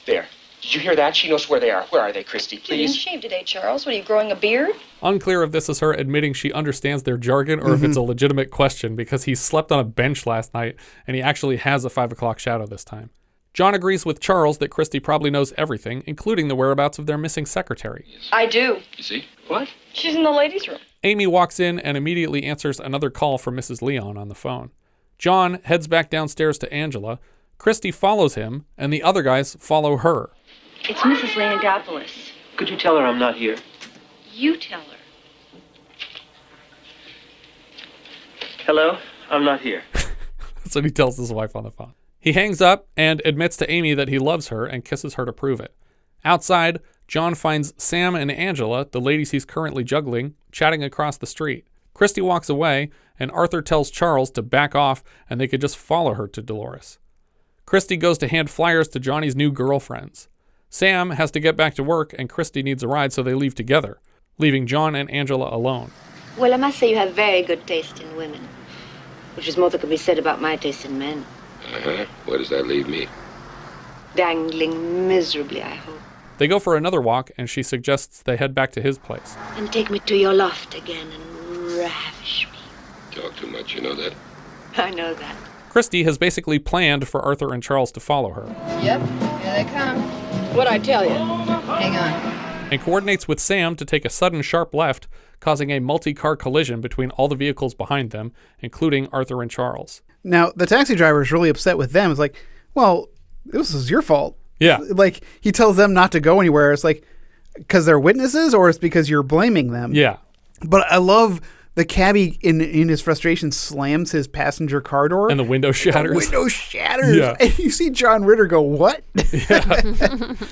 There. Did you hear that? She knows where they are. Where are they, Christy? You didn't Please? shave today, Charles. What, are you growing a beard? Unclear if this is her admitting she understands their jargon or if it's a legitimate question because he slept on a bench last night and he actually has a 5 o'clock shadow this time. John agrees with Charles that Christy probably knows everything, including the whereabouts of their missing secretary. I do. You see? What? She's in the ladies' room. Amy walks in and immediately answers another call from Mrs. Leon on the phone. John heads back downstairs to Angela. Christy follows him, and the other guys follow her. It's Mrs. Leondopolous. Could you tell her I'm not here? You tell her. Hello? I'm not here. That's what he tells his wife on the phone. He hangs up and admits to Amy that he loves her and kisses her to prove it. Outside, John finds Sam and Angela, the ladies he's currently juggling, chatting across the street. Christy walks away, and Arthur tells Charles to back off and they could just follow her to Dolores. Christy goes to hand flyers to Johnny's new girlfriends. Sam has to get back to work, and Christy needs a ride, so they leave together, leaving John and Angela alone. Well, I must say you have very good taste in women, which is more than could be said about my taste in men. Uh-huh. Where does that leave me? Dangling miserably, I hope. They go for another walk, and she suggests they head back to his place. And take me to your loft again and ravish me. Talk too much, you know that? I know that. Christy has basically planned for Arthur and Charles to follow her. Yep, here they come. What'd I tell you? Hang on. And coordinates with Sam to take a sudden sharp left, causing a multi-car collision between all the vehicles behind them, including Arthur and Charles. Now, the taxi driver is really upset with them. It's like, well, this is your fault. Yeah. Like, he tells them not to go anywhere. It's like, because they're witnesses, or it's because you're blaming them? Yeah. But I love the cabbie, in his frustration, slams his passenger car door. And the window shatters. The window shatters. Yeah. And you see John Ritter go, what? Yeah.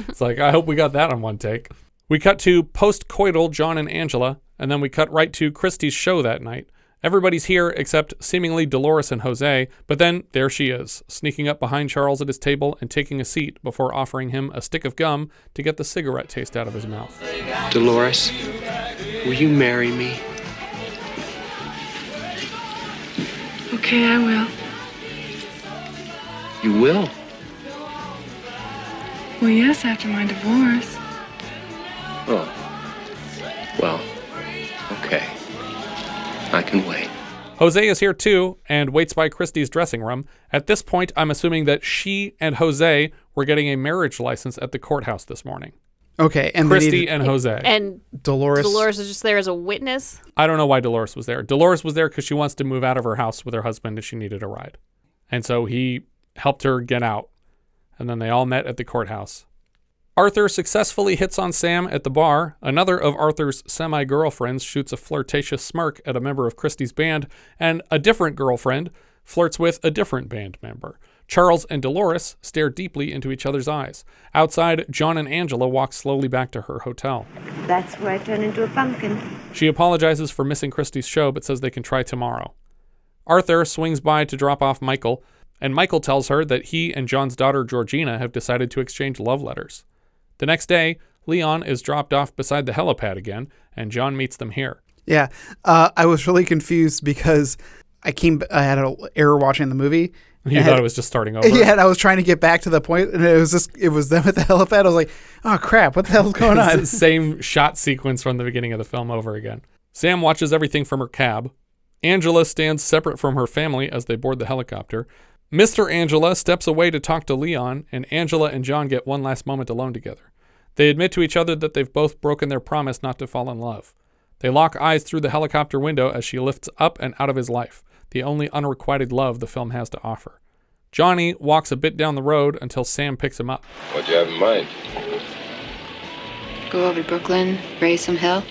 It's like, I hope we got that on one take. We cut to post-coital John and Angela, and then we cut right to Christy's show that night. Everybody's here except seemingly Dolores and Jose, but then there she is, sneaking up behind Charles at his table and taking a seat before offering him a stick of gum to get the cigarette taste out of his mouth. Dolores, will you marry me? Okay, I will. You will? Well, yes, after my divorce. Oh. Well, okay. I can wait. Jose is here too and waits by Christy's dressing room. At this point, I'm assuming that she and Jose were getting a marriage license at the courthouse this morning. Okay. And Christy and Jose. And Dolores is just there as a witness? I don't know why Dolores was there. Dolores was there because she wants to move out of her house with her husband and she needed a ride. And so he helped her get out. And then they all met at the courthouse. Arthur successfully hits on Sam at the bar. Another of Arthur's semi-girlfriends shoots a flirtatious smirk at a member of Christy's band, and a different girlfriend flirts with a different band member. Charles and Dolores stare deeply into each other's eyes. Outside, John and Angela walk slowly back to her hotel. That's where I turn into a pumpkin. She apologizes for missing Christy's show, but says they can try tomorrow. Arthur swings by to drop off Michael, and Michael tells her that he and John's daughter Georgina have decided to exchange love letters. The next day, Leon is dropped off beside the helipad again, and John meets them here. Yeah, I was really confused because I had an error watching the movie. You thought it was just starting over? Yeah, and I was trying to get back to the point, and it was them at the helipad. I was like, oh, crap, what the hell's going on? It's the same shot sequence from the beginning of the film over again. Sam watches everything from her cab. Angela stands separate from her family as they board the helicopter. Mr. Angela steps away to talk to Leon, and Angela and John get one last moment alone together. They admit to each other that they've both broken their promise not to fall in love. They lock eyes through the helicopter window as she lifts up and out of his life. the only unrequited love the film has to offer. Johnny walks a bit down the road until Sam picks him up. What do you have in mind? Go over to Brooklyn, raise some hell.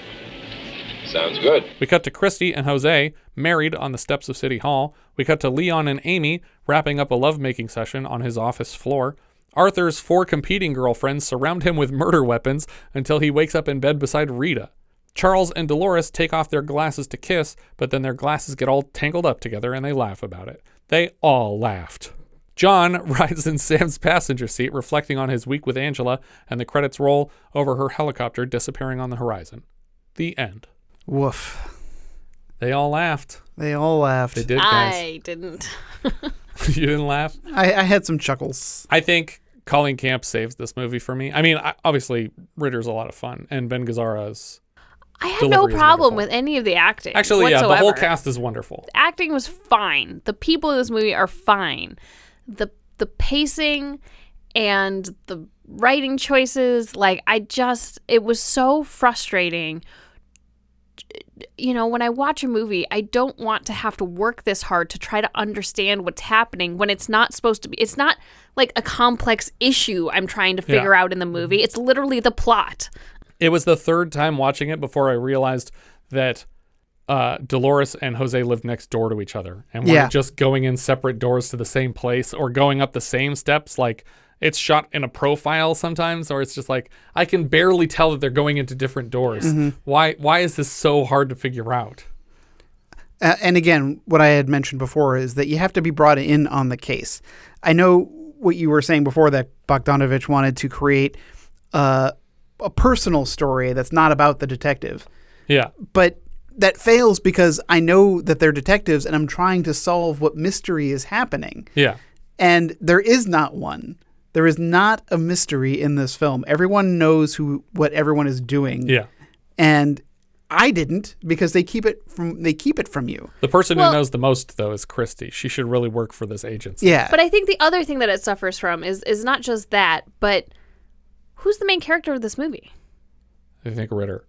Sounds good. We cut to Christy and Jose, married on the steps of City Hall. We cut to Leon and Amy, wrapping up a lovemaking session on his office floor. Arthur's 4 competing girlfriends surround him with murder weapons until he wakes up in bed beside Rita. Charles and Dolores take off their glasses to kiss, but then their glasses get all tangled up together and they laugh about it. They all laughed. John rides in Sam's passenger seat, reflecting on his week with Angela, and the credits roll over her helicopter disappearing on the horizon. The end. Woof. They all laughed. They all laughed. They did, guys. I didn't. You didn't laugh? I had some chuckles. I think Colleen Camp saves this movie for me. I mean, obviously, Ritter's a lot of fun, and Ben Gazzara's I had no problem with any of the acting. Actually, whatsoever. yeah, the whole cast is wonderful. The acting was fine. The people in this movie are fine. The pacing and the writing choices, like, it was so frustrating. You know, when I watch a movie, I don't want to have to work this hard to try to understand what's happening when it's not supposed to be. It's not like a complex issue I'm trying to figure out in the movie. It's literally the plot. It was the third time watching it before I realized that Dolores and Jose lived next door to each other and weren't just going in separate doors to the same place or going up the same steps. Like, it's shot in a profile sometimes, or it's just like, I can barely tell that they're going into different doors. Mm-hmm. Why is this so hard to figure out? And again, what I had mentioned before is that you have to be brought in on the case. I know what you were saying before, that Bogdanovich wanted to create a personal story that's not about the detective. Yeah. But that fails because I know that they're detectives and I'm trying to solve what mystery is happening. Yeah. And there is not one. There is not a mystery in this film. Everyone knows what everyone is doing. Yeah. And I didn't, because they keep it from you. The person who knows the most, though, is Christy. She should really work for this agency. Yeah. But I think the other thing that it suffers from is not just that, but who's the main character of this movie? I think Ritter.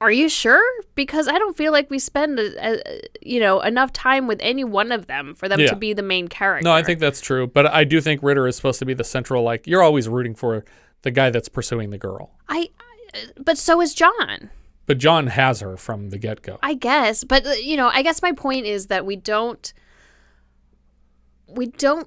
Are you sure? Because I don't feel like we spend enough time with any one of them for them to be the main character. No, I think that's true. But I do think Ritter is supposed to be the central, like, you're always rooting for the guy that's pursuing the girl. But so is John. But John has her from the get-go. I guess. But, I guess my point is that we don't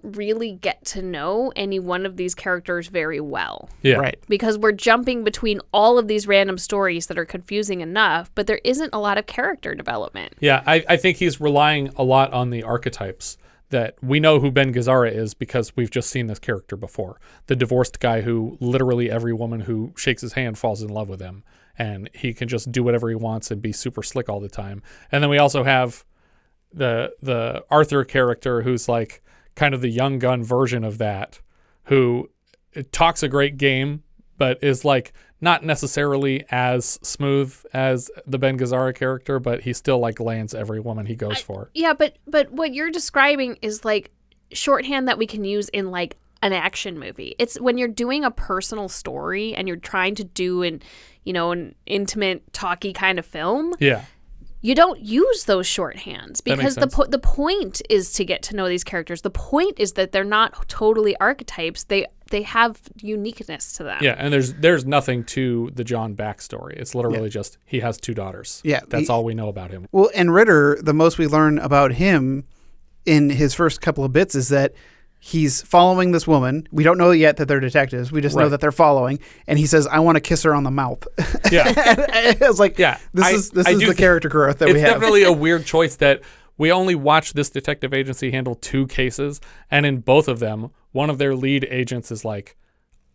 really get to know any one of these characters very well. Yeah. Right. Because we're jumping between all of these random stories that are confusing enough, but there isn't a lot of character development. Yeah, I think he's relying a lot on the archetypes, that we know who Ben Gazzara is because we've just seen this character before. The divorced guy who literally every woman who shakes his hand falls in love with him, and he can just do whatever he wants and be super slick all the time. And then we also have the Arthur character who's like kind of the young gun version of that, who talks a great game, but is like not necessarily as smooth as the Ben Gazzara character, but he still like lands every woman he goes for. Yeah, but what you're describing is like shorthand that we can use in like an action movie. It's when you're doing a personal story and you're trying to do an intimate, talky kind of film. Yeah. You don't use those shorthands because the point is to get to know these characters. The point is that they're not totally archetypes. They have uniqueness to them. Yeah, and there's nothing to the John backstory. It's literally just he has 2 daughters. Yeah. That's all we know about him. Well, and Ritter, the most we learn about him in his first couple of bits is that he's following this woman. We don't know yet that they're detectives. We just know that they're following. And he says, I want to kiss her on the mouth. Yeah. I was like, this is the character growth that we have. It's definitely a weird choice that we only watch this detective agency handle 2 cases. And in both of them, one of their lead agents is like,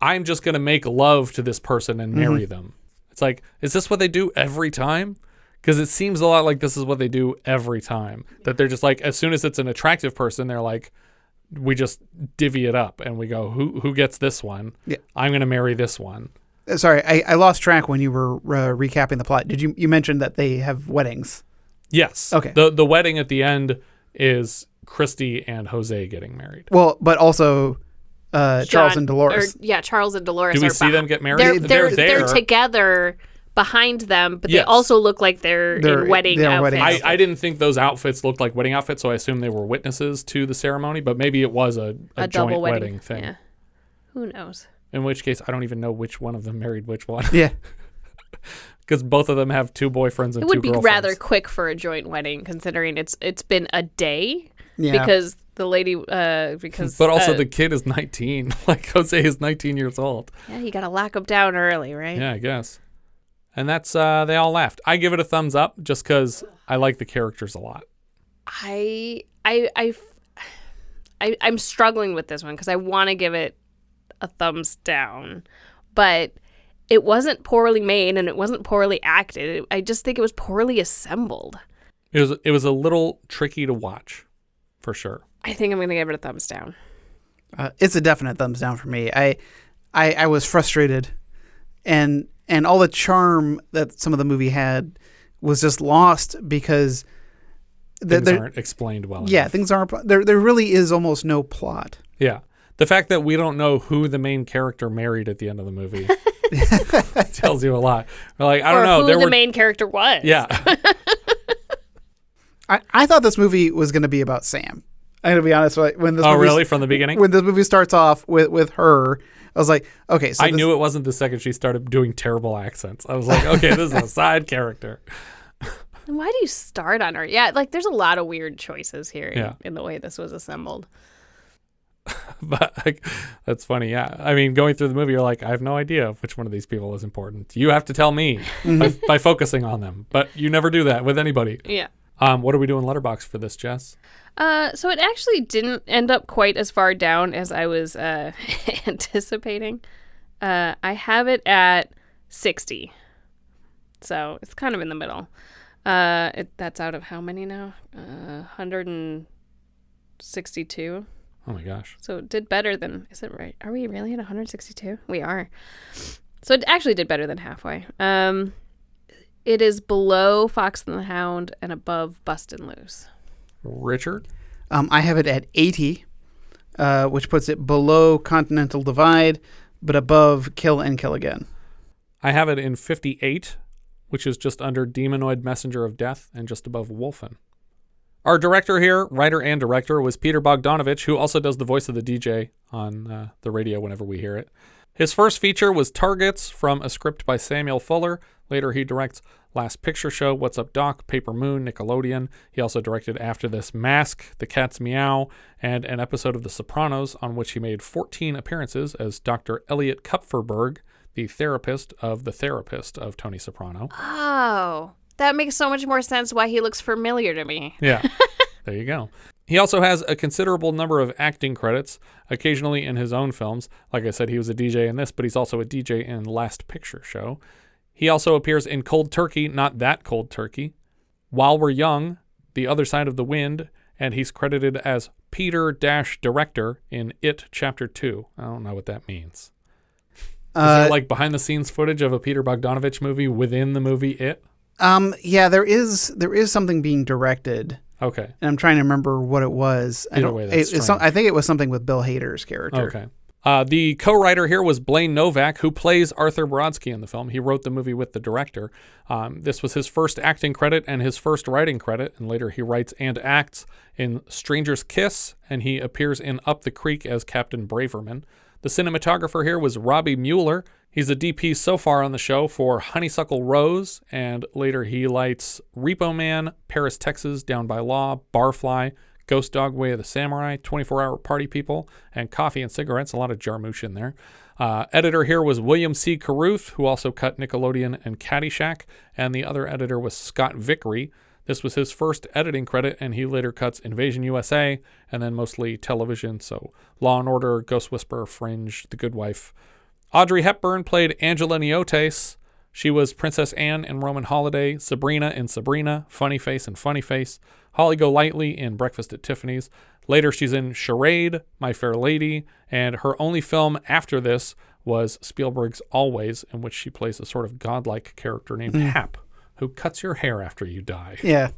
I'm just going to make love to this person and marry them. It's like, is this what they do every time? Because it seems a lot like this is what they do every time. That they're just like, as soon as it's an attractive person, they're like, we just divvy it up and we go, who gets this one? Yeah. I'm going to marry this one. Sorry, I lost track when you were recapping the plot. Did you mention that they have weddings? Yes. Okay. The wedding at the end is Christy and Jose getting married. Well, but also Charles and Dolores. Charles and Dolores. Do we see them get married? They're together, behind them, but they Yes. also look like they're in wedding outfits. I didn't think those outfits looked like wedding outfits, so I assumed they were witnesses to the ceremony, but maybe it was a double joint wedding wedding thing. Yeah. Who knows? In which case, I don't even know which one of them married which one. Yeah. Because both of them have 2 boyfriends and 2 It would be girlfriends. rather quick for a joint wedding, considering it's been a day. Yeah. Because the lady, because But also the kid is 19. Like Jose is 19 years old. yeah, you gotta lock them down early, right? Yeah, I guess. And that's they all laughed. I give it a thumbs up just because I like the characters a lot. I'm struggling with this one because I want to give it a thumbs down, but it wasn't poorly made and it wasn't poorly acted. I just think it was poorly assembled. It was a little tricky to watch, for sure. I think I'm gonna give it a thumbs down. It's a definite thumbs down for me. I was frustrated, and all the charm that some of the movie had was just lost because Things aren't explained well Yeah, enough. things aren't. There really is almost no plot. Yeah. The fact that we don't know who the main character married at the end of the movie tells you a lot. We're like, I don't or know. who the main character was. Yeah. I thought this movie was going to be about Sam. I'm going to be honest. When this really? From the beginning? When this movie starts off with her, I was like, okay. So I knew it wasn't the second she started doing terrible accents. I was like, okay, this is a side character. And why do you start on her? Yeah, like there's a lot of weird choices here Yeah. in the way this was assembled. But like, that's funny. Yeah. I mean, going through the movie, you're like, I have no idea which one of these people is important. You have to tell me by focusing on them. But you never do that with anybody. Yeah. What are we doing Letterboxd for this, Jess? So it actually didn't end up quite as far down as I was anticipating. I have it at 60. So it's kind of in the middle. That's out of how many now? 162. Oh my gosh. So it did better than, is it right? Are we really at 162? We are. So it actually did better than halfway. It is below Fox and the Hound and above Bustin' Loose. Richard? I have it at 80, which puts it below Continental Divide, but above Kill and Kill Again. I have it in 58, which is just under Demonoid Messenger of Death and just above Wolfen. Our director here, writer and director, was Peter Bogdanovich, who also does the voice of the DJ on the radio whenever we hear it. His first feature was Targets, from a script by Samuel Fuller. Later he directs Last Picture Show, What's Up Doc, Paper Moon, Nickelodeon. He also directed after this Mask, The Cat's Meow, and an episode of The Sopranos, on which he made 14 appearances as Dr. Elliot Kupferberg, the therapist of Tony Soprano. Oh, that makes so much more sense why he looks familiar to me. Yeah, there you go. He also has a considerable number of acting credits, occasionally in his own films. Like I said, he was a DJ in this, but he's also a DJ in Last Picture Show. He also appears in Cold Turkey, Not That Cold Turkey, While We're Young, The Other Side of the Wind, and he's credited as Peter-Director in It Chapter 2. I don't know what that means. Is there like behind-the-scenes footage of a Peter Bogdanovich movie within the movie It? Yeah, there is something being directed. Okay. And I'm trying to remember what it was. Either way, that's I think it was something with Bill Hader's character. Okay. The co-writer here was Blaine Novak, who plays Arthur Brodsky in the film. He wrote the movie with the director. This was his first acting credit and his first writing credit, and later he writes and acts in Stranger's Kiss, and he appears in Up the Creek as Captain Braverman. The cinematographer here was Robbie Mueller. He's a DP so far on the show for Honeysuckle Rose, and later he lights Repo Man, Paris, Texas, Down by Law, Barfly, Ghost Dog, Way of the Samurai, 24-Hour Party People, and Coffee and Cigarettes. A lot of Jarmusch in there. Editor here was William C. Carruth, who also cut Nickelodeon and Caddyshack, and the other editor was Scott Vickery. This was his first editing credit, and he later cuts Invasion USA, and then mostly television, so Law and Order, Ghost Whisperer, Fringe, The Good Wife. Audrey Hepburn played Angela Niotes. She was Princess Anne in Roman Holiday, Sabrina in Sabrina, Funny Face in Funny Face, Holly Golightly in Breakfast at Tiffany's. Later she's in Charade, My Fair Lady, and her only film after this was Spielberg's Always, in which she plays a sort of godlike character named Hap, who cuts your hair after you die. Yeah.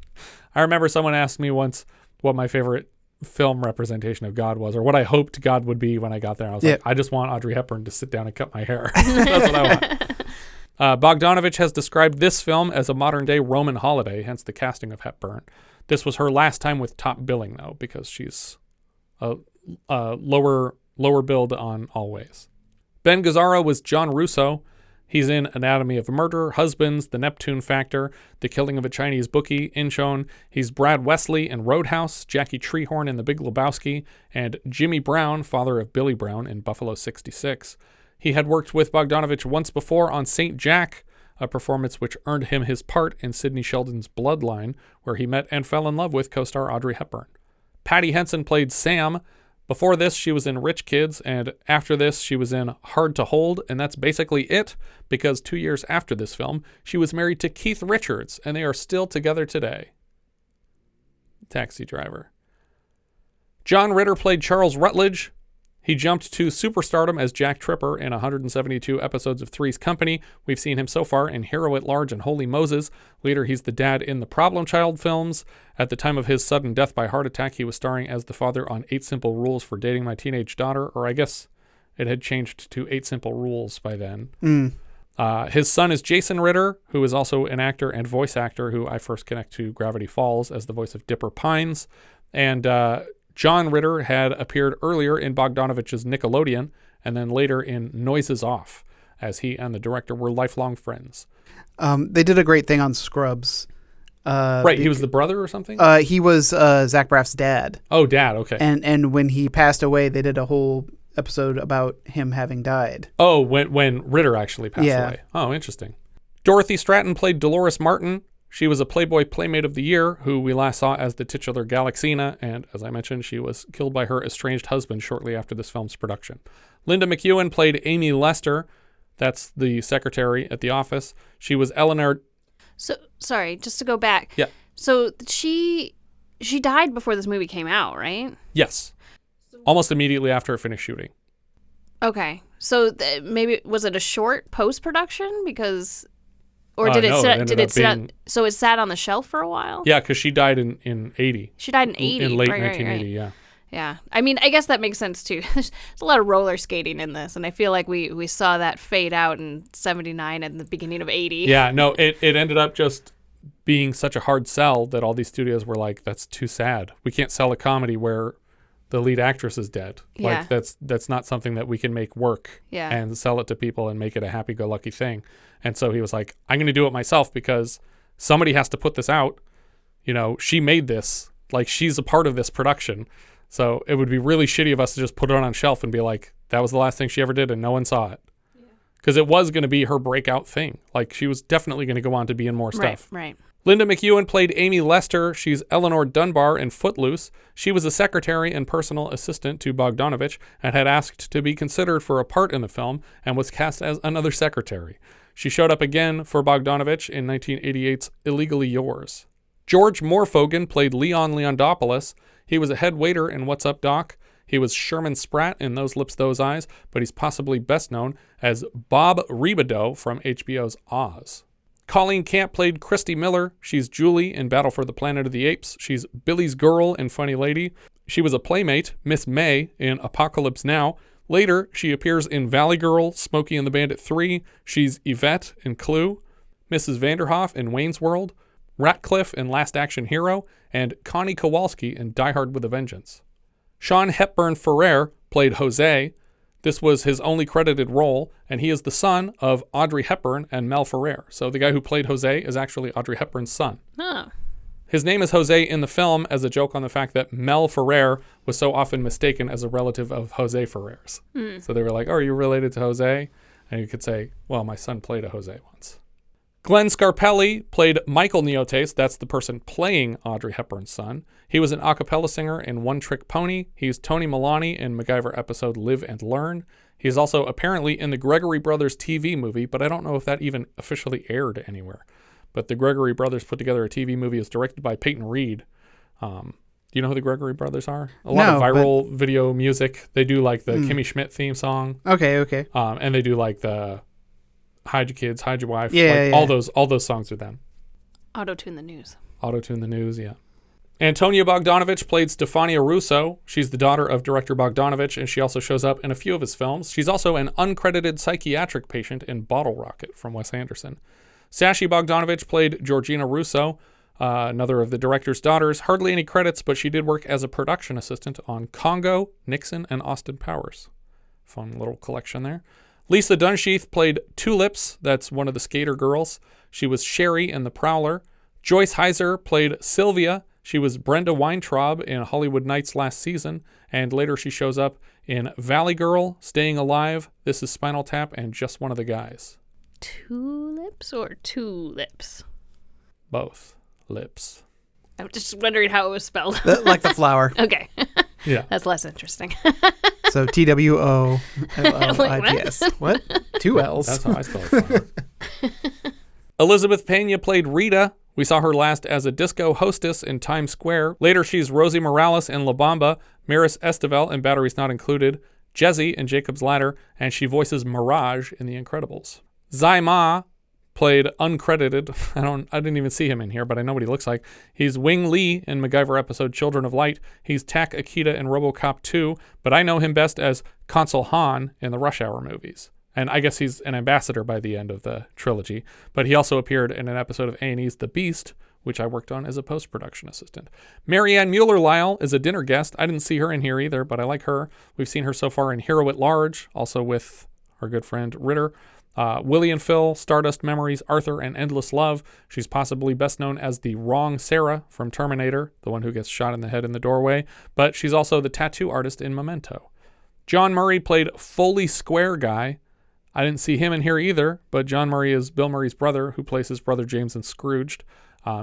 I remember someone asked me once what my favorite film representation of God was, or what I hoped God would be when I got there. I was like, I just want Audrey Hepburn to sit down and cut my hair. That's what I want. Bogdanovich has described this film as a modern-day Roman holiday, hence the casting of Hepburn. This was her last time with top billing, though, because she's a lower billed on Always. Ben Gazzara was John Russo. He's in Anatomy of a Murder, Husbands, The Neptune Factor, The Killing of a Chinese Bookie, Inchon. He's Brad Wesley in Roadhouse, Jackie Treehorn in The Big Lebowski, and Jimmy Brown, father of Billy Brown, in Buffalo 66. He had worked with Bogdanovich once before on St. Jack, a performance which earned him his part in Sidney Sheldon's Bloodline, where he met and fell in love with co-star Audrey Hepburn. Patti Hansen played Sam. Before this, she was in Rich Kids, and after this, she was in Hard to Hold, and that's basically it, because 2 years after this film, she was married to Keith Richards, and they are still together today. Taxi Driver. John Ritter played Charles Rutledge. He jumped to superstardom as Jack Tripper in 172 episodes of Three's Company. We've seen him so far in Hero at Large and Holy Moses. Later, he's the dad in the Problem Child films. At the time of his sudden death by heart attack, he was starring as the father on 8 Simple Rules for Dating My Teenage Daughter, or I guess it had changed to 8 Simple Rules by then. His son is Jason Ritter, who is also an actor and voice actor who I first connect to Gravity Falls as the voice of Dipper Pines. And John Ritter had appeared earlier in Bogdanovich's Nickelodeon and then later in Noises Off, as he and the director were lifelong friends. They did a great thing on Scrubs. Right, he was the brother or something? He was Zach Braff's dad. Oh, dad, okay. And when he passed away, they did a whole episode about him having died. Oh, when Ritter actually passed away. Oh, interesting. Dorothy Stratten played Dolores Martin. She was a Playboy Playmate of the Year, who we last saw as the titular Galaxina, and as I mentioned, she was killed by her estranged husband shortly after this film's production. Linda MacEwen played Amy Lester. That's the secretary at the office. She was Eleanor... So, sorry, just to go back. Yeah. So she died before this movie came out, right? Yes. Almost immediately after it finished shooting. Okay. So maybe, was it a short post-production? Because... Or did it sit so it sat on the shelf for a while? Yeah, because she died in 80. She died in 80. In late right, 1980, right. yeah. Yeah. I mean, I guess that makes sense, too. There's a lot of roller skating in this, and I feel like we saw that fade out in 79 and the beginning of 80. Yeah, no, it ended up just being such a hard sell that all these studios were like, that's too sad. We can't sell a comedy where the lead actress is dead. Yeah. Like, that's not something that we can make work Yeah. and sell it to people and make it a happy-go-lucky thing. And so he was like, I'm going to do it myself because somebody has to put this out. You know, she made this. Like, she's a part of this production. So it would be really shitty of us to just put it on a shelf and be like, that was the last thing she ever did and no one saw it. Because it was going to be her breakout thing. Like, she was definitely going to go on to be in more stuff. Right. Linda MacEwen played Amy Lester. She's Eleanor Dunbar in Footloose. She was a secretary and personal assistant to Bogdanovich and had asked to be considered for a part in the film and was cast as another secretary. She showed up again for Bogdanovich in 1988's Illegally Yours. George Morfogen played Leon Leondopolous. He was a head waiter in What's Up, Doc? He was Sherman Spratt in Those Lips, Those Eyes, but he's possibly best known as Bob Rebadeau from HBO's Oz. Colleen Camp played Christy Miller. She's Julie in Battle for the Planet of the Apes. She's Billy's girl in Funny Lady. She was a playmate, Miss May, in Apocalypse Now. Later, she appears in Valley Girl, Smokey and the Bandit 3. She's Yvette in Clue, Mrs. Vanderhoff in Wayne's World, Ratcliffe in Last Action Hero, and Connie Kowalski in Die Hard with a Vengeance. Sean Hepburn Ferrer played Jose. This was his only credited role, and he is the son of Audrey Hepburn and Mel Ferrer. So the guy who played Jose is actually Audrey Hepburn's son. Oh. His name is Jose in the film as a joke on the fact that Mel Ferrer was so often mistaken as a relative of Jose Ferrer's. So they were like, oh, are you related to Jose? And you could say, well, my son played a Jose once. Glenn Scarpelli played Michael Niotes. That's the person playing Audrey Hepburn's son. He was an a cappella singer in One Trick Pony. He's Tony Milani in MacGyver episode Live and Learn. He's also apparently in the Gregory Brothers TV movie, but I don't know if that even officially aired anywhere. But the Gregory Brothers put together a TV movie. It's directed by Peyton Reed. Do you know who the Gregory Brothers are? A lot of viral video music. They do like the Kimmy Schmidt theme song. Okay. And they do like the Hide Your Kids, Hide Your Wife. Yeah. All those songs are them. Auto-tune the news. Auto-tune the news, yeah. Antonia Bogdanovich played Stefania Russo. She's the daughter of director Bogdanovich, and she also shows up in a few of his films. She's also an uncredited psychiatric patient in Bottle Rocket from Wes Anderson. Sashi Bogdanovich played Georgina Russo, another of the director's daughters. Hardly any credits, but she did work as a production assistant on Congo, Nixon, and Austin Powers. Fun little collection there. Lisa Dunsheath played Tulips. That's one of the skater girls. She was Sherry in The Prowler. Joyce Heiser played Sylvia. She was Brenda Weintraub in Hollywood Nights last season, and later she shows up in Valley Girl, Staying Alive, This Is Spinal Tap, and Just One of the Guys. Tulips or tulips? Both lips. I'm just wondering how it was spelled. Like the flower. Okay. Yeah. That's less interesting. So TWOLLIPS. What? 2 L's. That's how I spell it. Flower. Elizabeth Pena played Rita. We saw her last as a disco hostess in Times Square. Later, she's Rosie Morales in La Bamba, Maris Estevell in Batteries Not Included, Jezzy in Jacob's Ladder, and she voices Mirage in The Incredibles. Zai Ma played uncredited. I didn't even see him in here, but I know what he looks like. He's Wing Lee in MacGyver episode Children of Light. He's Tak Akita in RoboCop 2, but I know him best as Consul Han in the Rush Hour movies. And I guess he's an ambassador by the end of the trilogy. But he also appeared in an episode of A&E's The Beast, which I worked on as a post-production assistant. Marianne Mueller-Lyle is a dinner guest. I didn't see her in here either, but I like her. We've seen her so far in Hero at Large, also with our good friend Ritter. Willie and Phil, Stardust Memories, Arthur, and Endless Love. She's possibly best known as the wrong Sarah from Terminator, the one who gets shot in the head in the doorway. But she's also the tattoo artist in Memento. John Murray played Foley Square Guy. I didn't see him in here either, but John Murray is Bill Murray's brother, who plays his brother James in Scrooged.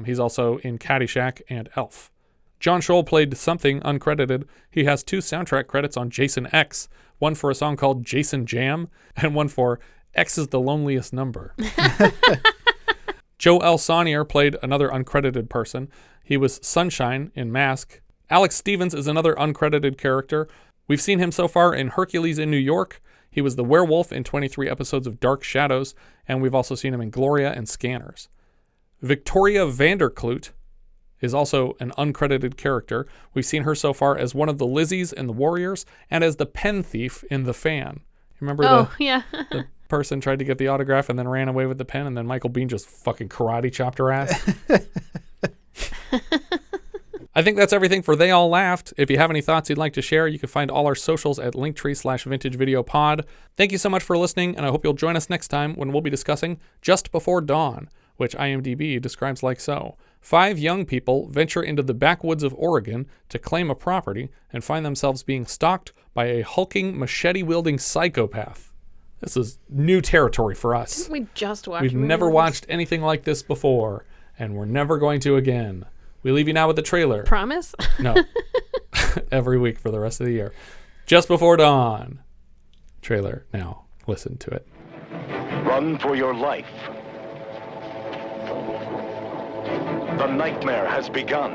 He's also in Caddyshack and Elf. John Scholl played something uncredited. He has 2 soundtrack credits on Jason X, one for a song called Jason Jam, and one for X is the Loneliest Number. Joe L. Saunier played another uncredited person. He was Sunshine in Mask. Alex Stevens is another uncredited character. We've seen him so far in Hercules in New York. He was the werewolf in 23 episodes of Dark Shadows, and we've also seen him in Gloria and Scanners. Victoria Vanderkloot is also an uncredited character. We've seen her so far as one of the Lizzies in The Warriors and as the pen thief in The Fan. Remember the person tried to get the autograph and then ran away with the pen, and then Michael Biehn just fucking karate chopped her ass? I think that's everything for They All Laughed. If you have any thoughts you'd like to share, you can find all our socials at linktree/vintagevideopod. Thank you so much for listening, and I hope you'll join us next time when we'll be discussing Just Before Dawn, which IMDb describes like so. 5 young people venture into the backwoods of Oregon to claim a property and find themselves being stalked by a hulking, machete-wielding psychopath. This is new territory for us. We just watched We've never watched anything like this before, and we're never going to again. We leave you now with the trailer. Promise? No. Every week for the rest of the year. Just Before Dawn. Trailer now. Listen to it. Run for your life. The nightmare has begun.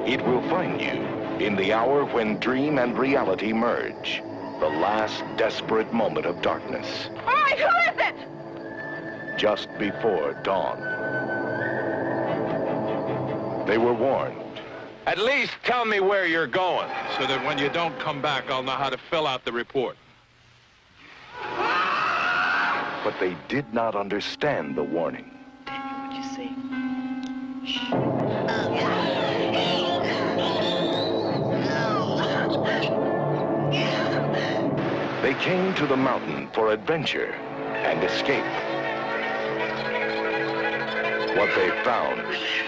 It will find you in the hour when dream and reality merge. The last desperate moment of darkness. All right, who is it? Just before dawn. They were warned. At least tell me where you're going, so that when you don't come back, I'll know how to fill out the report. But they did not understand the warning. What'd you see? They came to the mountain for adventure and escape. What they found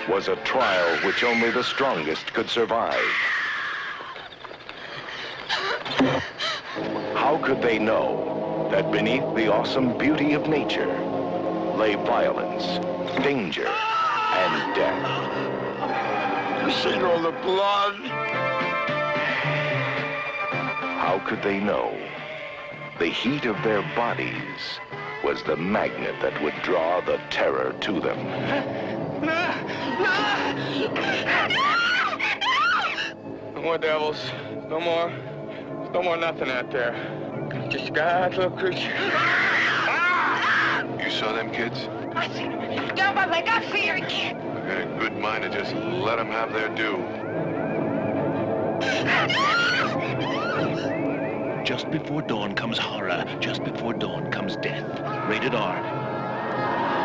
was a trial which only the strongest could survive. How could they know that beneath the awesome beauty of nature lay violence, danger, and death? You seen all the blood? How could they know the heat of their bodies was the magnet that would draw the terror to them? No more devils. No more nothing out there. Just a God's little creature. You saw them kids? I seen him. Jump up like I see your kid. I got a good mind to just let them have their due. Just before dawn comes horror. Just before dawn comes death. Rated R.